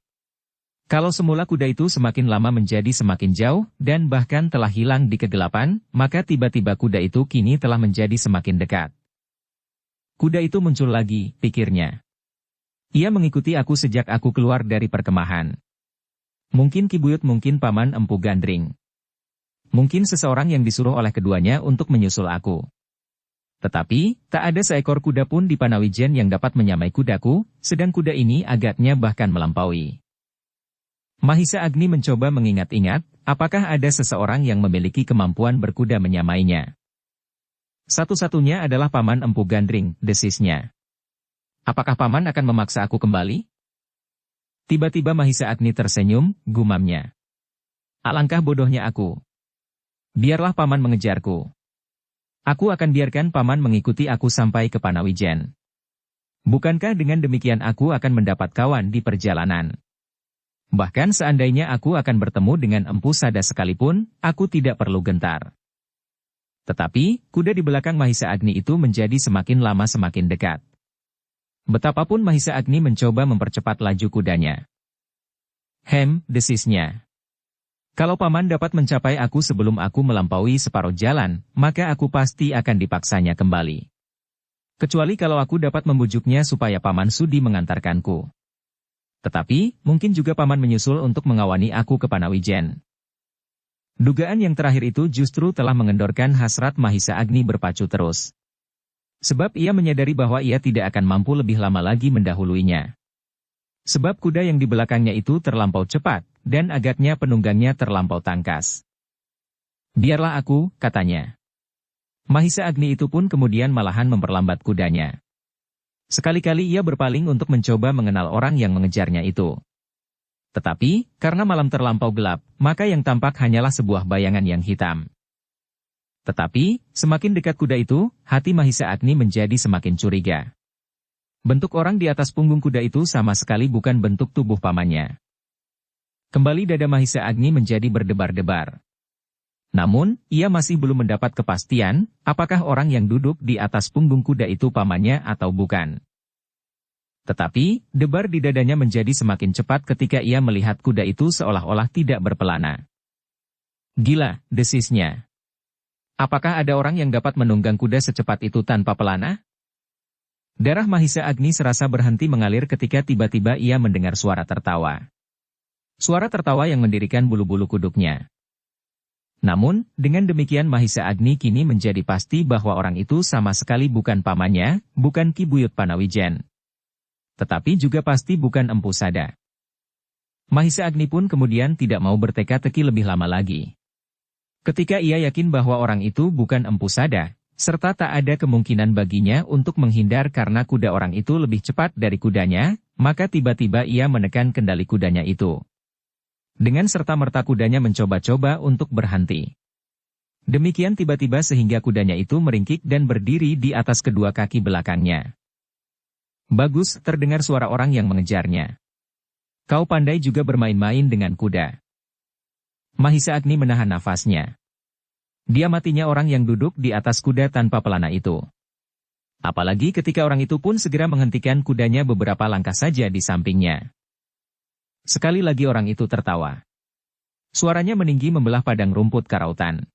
Speaker 1: Kalau semula kuda itu semakin lama menjadi semakin jauh, dan bahkan telah hilang di kegelapan, maka tiba-tiba kuda itu kini telah menjadi semakin dekat. Kuda itu muncul lagi, pikirnya. Ia mengikuti aku sejak aku keluar dari perkemahan. Mungkin Ki Buyut, mungkin Paman Empu Gandring. Mungkin seseorang yang disuruh oleh keduanya untuk menyusul aku. Tetapi, tak ada seekor kuda pun di Panawijen yang dapat menyamai kudaku, sedang kuda ini agaknya bahkan melampaui. Mahisa Agni mencoba mengingat-ingat, apakah ada seseorang yang memiliki kemampuan berkuda menyamainya. Satu-satunya adalah Paman Empu Gandring, desisnya. Apakah Paman akan memaksa aku kembali? Tiba-tiba Mahisa Agni tersenyum, gumamnya. Alangkah bodohnya aku. Biarlah Paman mengejarku. Aku akan biarkan Paman mengikuti aku sampai ke Panawijen. Bukankah dengan demikian aku akan mendapat kawan di perjalanan? Bahkan seandainya aku akan bertemu dengan Empu Sada sekalipun, aku tidak perlu gentar. Tetapi, kuda di belakang Mahisa Agni itu menjadi semakin lama semakin dekat. Betapapun Mahisa Agni mencoba mempercepat laju kudanya. Desisnya. Kalau Paman dapat mencapai aku sebelum aku melampaui separuh jalan, maka aku pasti akan dipaksanya kembali. Kecuali kalau aku dapat membujuknya supaya Paman sudi mengantarkanku. Tetapi, mungkin juga Paman menyusul untuk mengawani aku ke Panawijen. Dugaan yang terakhir itu justru telah mengendorkan hasrat Mahisa Agni berpacu terus. Sebab ia menyadari bahwa ia tidak akan mampu lebih lama lagi mendahuluinya. Sebab kuda yang di belakangnya itu terlampau cepat, dan agaknya penunggangnya terlampau tangkas. Biarlah aku, katanya. Mahisa Agni itu pun kemudian malahan memperlambat kudanya. Sekali-kali ia berpaling untuk mencoba mengenal orang yang mengejarnya itu. Tetapi, karena malam terlampau gelap, maka yang tampak hanyalah sebuah bayangan yang hitam. Tetapi, semakin dekat kuda itu, hati Mahisa Agni menjadi semakin curiga. Bentuk orang di atas punggung kuda itu sama sekali bukan bentuk tubuh pamannya. Kembali dada Mahisa Agni menjadi berdebar-debar. Namun, ia masih belum mendapat kepastian, apakah orang yang duduk di atas punggung kuda itu pamannya atau bukan. Tetapi, debar di dadanya menjadi semakin cepat ketika ia melihat kuda itu seolah-olah tidak berpelana. Gila, desisnya. Apakah ada orang yang dapat menunggang kuda secepat itu tanpa pelana? Darah Mahisa Agni serasa berhenti mengalir ketika tiba-tiba ia mendengar suara tertawa. Suara tertawa yang mendirikan bulu-bulu kuduknya. Namun, dengan demikian Mahisa Agni kini menjadi pasti bahwa orang itu sama sekali bukan pamannya, bukan Ki Buyut Panawijen. Tetapi juga pasti bukan Empu Sada. Mahisa Agni pun kemudian tidak mau berteka-teki lebih lama lagi. Ketika ia yakin bahwa orang itu bukan Empu Sada, serta tak ada kemungkinan baginya untuk menghindar karena kuda orang itu lebih cepat dari kudanya, maka tiba-tiba ia menekan kendali kudanya itu. Dengan serta-merta kudanya mencoba-coba untuk berhenti. Demikian tiba-tiba sehingga kudanya itu meringkik dan berdiri di atas kedua kaki belakangnya. Bagus, terdengar suara orang yang mengejarnya. Kau pandai juga bermain-main dengan kuda. Mahisa Agni menahan nafasnya. Dia matinya orang yang duduk di atas kuda tanpa pelana itu. Apalagi ketika orang itu pun segera menghentikan kudanya beberapa langkah saja di sampingnya. Sekali lagi orang itu tertawa. Suaranya meninggi membelah padang rumput karautan.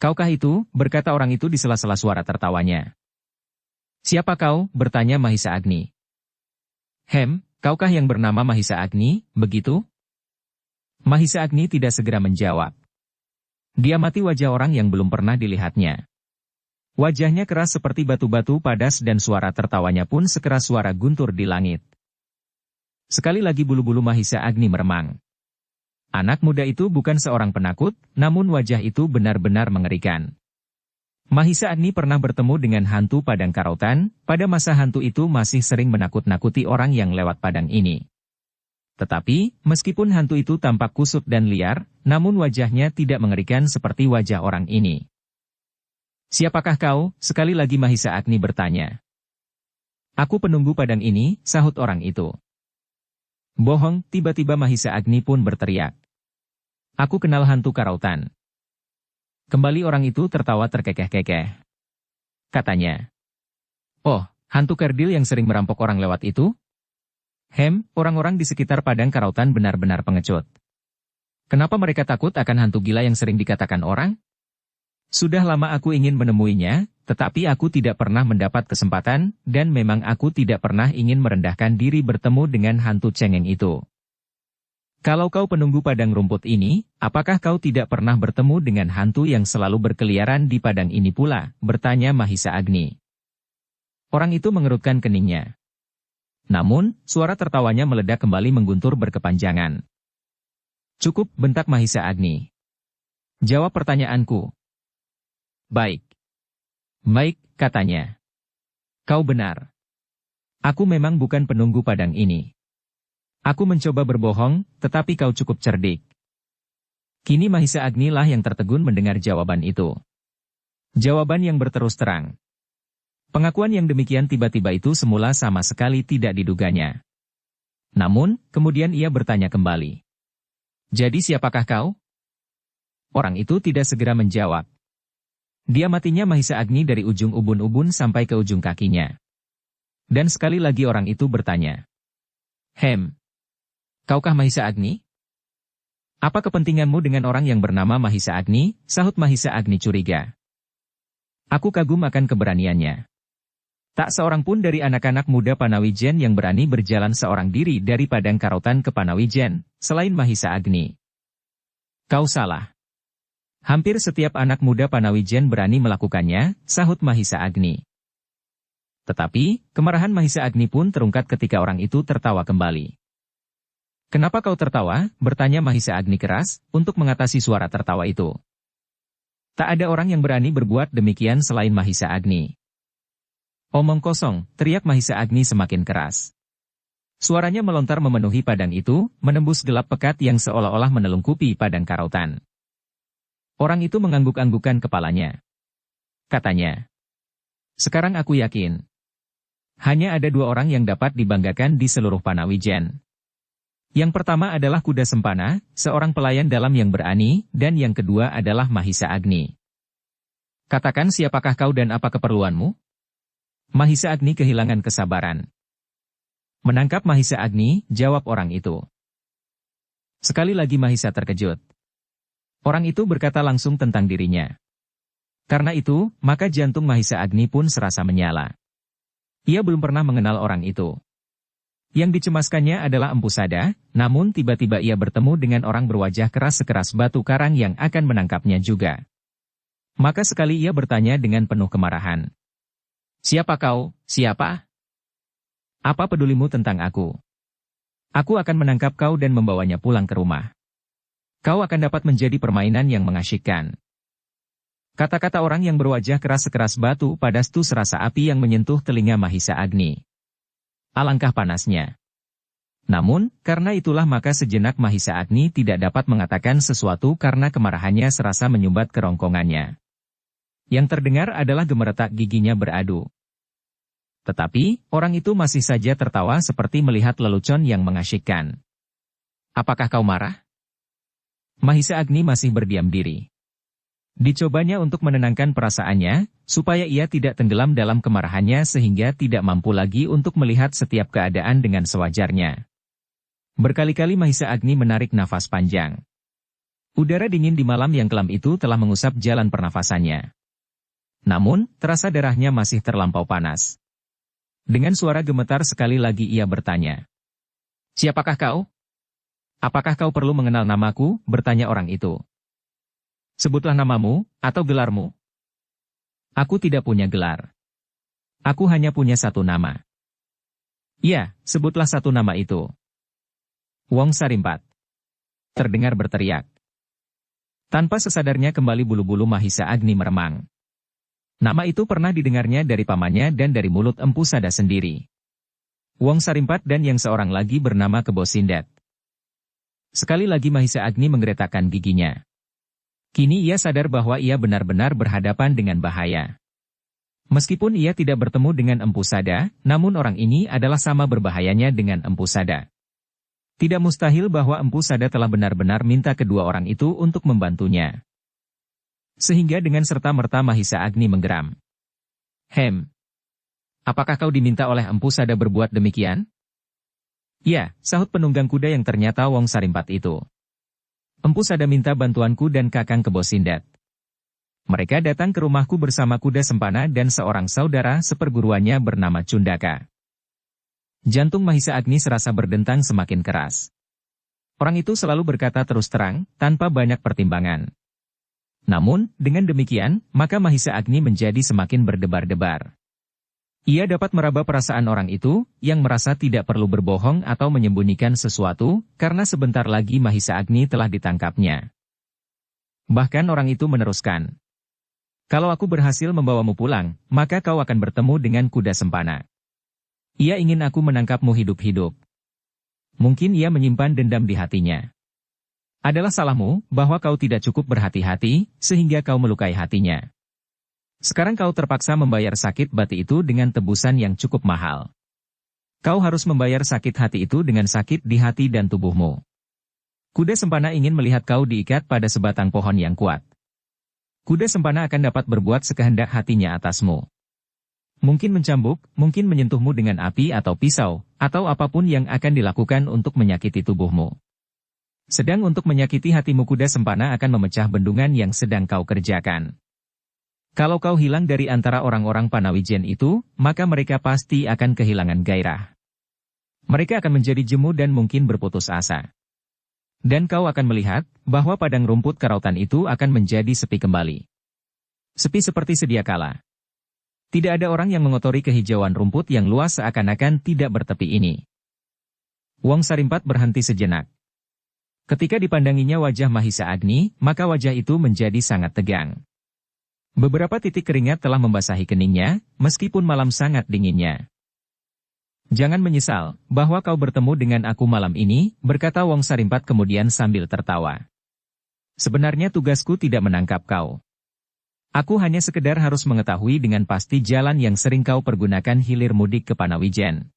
Speaker 1: Kaukah itu, berkata orang itu di sela-sela suara tertawanya. Siapa kau, bertanya Mahisa Agni. Kaukah yang bernama Mahisa Agni, begitu? Mahisa Agni tidak segera menjawab. Dia amati wajah orang yang belum pernah dilihatnya. Wajahnya keras seperti batu-batu padas dan suara tertawanya pun sekeras suara guntur di langit. Sekali lagi bulu-bulu Mahisa Agni meremang. Anak muda itu bukan seorang penakut, namun wajah itu benar-benar mengerikan. Mahisa Agni pernah bertemu dengan hantu padang karautan, pada masa hantu itu masih sering menakut-nakuti orang yang lewat padang ini. Tetapi, meskipun hantu itu tampak kusut dan liar, namun wajahnya tidak mengerikan seperti wajah orang ini. "Siapakah kau?" sekali lagi Mahisa Agni bertanya. "Aku penunggu padang ini," sahut orang itu. "Bohong," tiba-tiba Mahisa Agni pun berteriak. "Aku kenal hantu karautan." Kembali orang itu tertawa terkekeh-kekeh. Katanya, "Oh, hantu kerdil yang sering merampok orang lewat itu?" Orang-orang di sekitar padang karautan benar-benar pengecut. Kenapa mereka takut akan hantu gila yang sering dikatakan orang? Sudah lama aku ingin menemuinya, tetapi aku tidak pernah mendapat kesempatan, dan memang aku tidak pernah ingin merendahkan diri bertemu dengan hantu cengeng itu. Kalau kau penunggu padang rumput ini, apakah kau tidak pernah bertemu dengan hantu yang selalu berkeliaran di padang ini pula? Bertanya Mahisa Agni. Orang itu mengerutkan keningnya. Namun, suara tertawanya meledak kembali mengguntur berkepanjangan. "Cukup," bentak Mahisa Agni. "Jawab pertanyaanku." "Baik." "Baik," katanya. "Kau benar. Aku memang bukan penunggu padang ini. Aku mencoba berbohong, tetapi kau cukup cerdik." Kini Mahisa Agni lah yang tertegun mendengar jawaban itu. Jawaban yang berterus terang. Pengakuan yang demikian tiba-tiba itu semula sama sekali tidak diduganya. Namun, kemudian ia bertanya kembali. "Jadi siapakah kau?" Orang itu tidak segera menjawab. Dia matinya Mahisa Agni dari ujung ubun-ubun sampai ke ujung kakinya. Dan sekali lagi orang itu bertanya. Kaukah Mahisa Agni?" "Apa kepentinganmu dengan orang yang bernama Mahisa Agni?" sahut Mahisa Agni curiga. "Aku kagum akan keberaniannya. Tak seorang pun dari anak-anak muda Panawijen yang berani berjalan seorang diri dari padang karautan ke Panawijen, selain Mahisa Agni." "Kau salah. Hampir setiap anak muda Panawijen berani melakukannya," sahut Mahisa Agni. Tetapi, kemarahan Mahisa Agni pun terungkat ketika orang itu tertawa kembali. "Kenapa kau tertawa?" bertanya Mahisa Agni keras, untuk mengatasi suara tertawa itu. Tak ada orang yang berani berbuat demikian selain Mahisa Agni. "Omong kosong," teriak Mahisa Agni semakin keras. Suaranya melontar memenuhi padang itu, menembus gelap pekat yang seolah-olah menelungkupi padang karautan. Orang itu mengangguk-anggukan kepalanya. Katanya, "Sekarang aku yakin. Hanya ada dua orang yang dapat dibanggakan di seluruh Panawijen. Yang pertama adalah Kuda Sempana, seorang pelayan dalam yang berani, dan yang kedua adalah Mahisa Agni. Katakan siapakah kau dan apa keperluanmu?" Mahisa Agni kehilangan kesabaran. "Menangkap Mahisa Agni," jawab orang itu. Sekali lagi Mahisa terkejut. Orang itu berkata langsung tentang dirinya. Karena itu, maka jantung Mahisa Agni pun serasa menyala. Ia belum pernah mengenal orang itu. Yang dicemaskannya adalah Empu Sada, namun tiba-tiba ia bertemu dengan orang berwajah keras sekeras batu karang yang akan menangkapnya juga. Maka sekali ia bertanya dengan penuh kemarahan. "Siapa kau? Siapa? Apa pedulimu tentang aku? Aku akan menangkap kau dan membawanya pulang ke rumah. Kau akan dapat menjadi permainan yang mengasyikkan." Kata-kata orang yang berwajah keras sekeras batu padas itu serasa api yang menyentuh telinga Mahisa Agni. Alangkah panasnya. Namun, karena itulah maka sejenak Mahisa Agni tidak dapat mengatakan sesuatu karena kemarahannya serasa menyumbat kerongkongannya. Yang terdengar adalah gemeretak giginya beradu. Tetapi, orang itu masih saja tertawa seperti melihat lelucon yang mengasyikkan. "Apakah kau marah?" Mahisa Agni masih berdiam diri. Dicobanya untuk menenangkan perasaannya, supaya ia tidak tenggelam dalam kemarahannya sehingga tidak mampu lagi untuk melihat setiap keadaan dengan sewajarnya. Berkali-kali Mahisa Agni menarik nafas panjang. Udara dingin di malam yang kelam itu telah mengusap jalan pernafasannya. Namun, terasa darahnya masih terlampau panas. Dengan suara gemetar sekali lagi ia bertanya. "Siapakah kau?" Apakah kau perlu mengenal namaku? Bertanya orang itu. Sebutlah namamu, atau gelarmu. Aku tidak punya gelar. Aku hanya punya satu nama. Ya, sebutlah satu nama itu. Wong Sarimpat. Terdengar berteriak. Tanpa sesadarnya kembali bulu-bulu Mahisa Agni meremang. Nama itu pernah didengarnya dari pamannya dan dari mulut Empu Sada sendiri. Wong Sarimpat dan yang seorang lagi bernama Kebo Sindat. Sekali lagi Mahisa Agni menggeretakkan giginya. Kini ia sadar bahwa ia benar-benar berhadapan dengan bahaya. Meskipun ia tidak bertemu dengan Empu Sada, namun orang ini adalah sama berbahayanya dengan Empu Sada. Tidak mustahil bahwa Empu Sada telah benar-benar minta kedua orang itu untuk membantunya. Sehingga dengan serta-merta Mahisa Agni menggeram. Apakah kau diminta oleh Empu Sada berbuat demikian? Ya, sahut penunggang kuda yang ternyata Wong Sarimpat itu. Empu Sada minta bantuanku dan Kakang Kebo Sindat. Mereka datang ke rumahku bersama kuda sempana dan seorang saudara seperguruannya bernama Cundaka. Jantung Mahisa Agni serasa berdentang semakin keras. Orang itu selalu berkata terus terang, tanpa banyak pertimbangan. Namun, dengan demikian, maka Mahisa Agni menjadi semakin berdebar-debar. Ia dapat meraba perasaan orang itu, yang merasa tidak perlu berbohong atau menyembunyikan sesuatu, karena sebentar lagi Mahisa Agni telah ditangkapnya. Bahkan orang itu meneruskan. Kalau aku berhasil membawamu pulang, maka kau akan bertemu dengan kuda sempana. Ia ingin aku menangkapmu hidup-hidup. Mungkin ia menyimpan dendam di hatinya. Adalah salahmu, bahwa kau tidak cukup berhati-hati, sehingga kau melukai hatinya. Sekarang kau terpaksa membayar sakit bati itu dengan tebusan yang cukup mahal. Kau harus membayar sakit hati itu dengan sakit di hati dan tubuhmu. Kuda sempana ingin melihat kau diikat pada sebatang pohon yang kuat. Kuda sempana akan dapat berbuat sekehendak hatinya atasmu. Mungkin mencambuk, mungkin menyentuhmu dengan api atau pisau, atau apapun yang akan dilakukan untuk menyakiti tubuhmu. Sedang untuk menyakiti hatimu kuda sempana akan memecah bendungan yang sedang kau kerjakan. Kalau kau hilang dari antara orang-orang Panawijen itu, maka mereka pasti akan kehilangan gairah. Mereka akan menjadi jemu dan mungkin berputus asa. Dan kau akan melihat, bahwa padang rumput kerautan itu akan menjadi sepi kembali. Sepi seperti sedia kala. Tidak ada orang yang mengotori kehijauan rumput yang luas seakan-akan tidak bertepi ini. Wong Sarimpat berhenti sejenak. Ketika dipandanginya wajah Mahisa Agni, maka wajah itu menjadi sangat tegang. Beberapa titik keringat telah membasahi keningnya, meskipun malam sangat dinginnya. Jangan menyesal, bahwa kau bertemu dengan aku malam ini, berkata Wong Sarimpat kemudian sambil tertawa. Sebenarnya tugasku tidak menangkap kau. Aku hanya sekedar harus mengetahui dengan pasti jalan yang sering kau pergunakan hilir mudik ke Panawijen.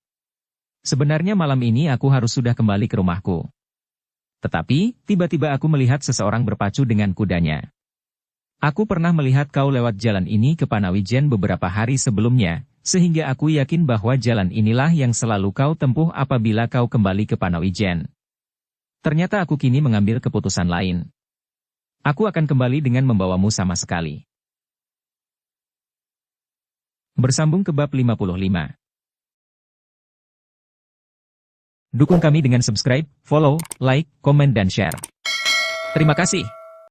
Speaker 1: Sebenarnya malam ini aku harus sudah kembali ke rumahku. Tetapi, tiba-tiba aku melihat seseorang berpacu dengan kudanya. Aku pernah melihat kau lewat jalan ini ke Panawijen beberapa hari sebelumnya, sehingga aku yakin bahwa jalan inilah yang selalu kau tempuh apabila kau kembali ke Panawijen. Ternyata aku kini mengambil keputusan lain. Aku akan kembali dengan membawamu sama sekali. Bersambung ke bab 55. Dukung kami dengan subscribe, follow, like, komen dan share. Terima kasih.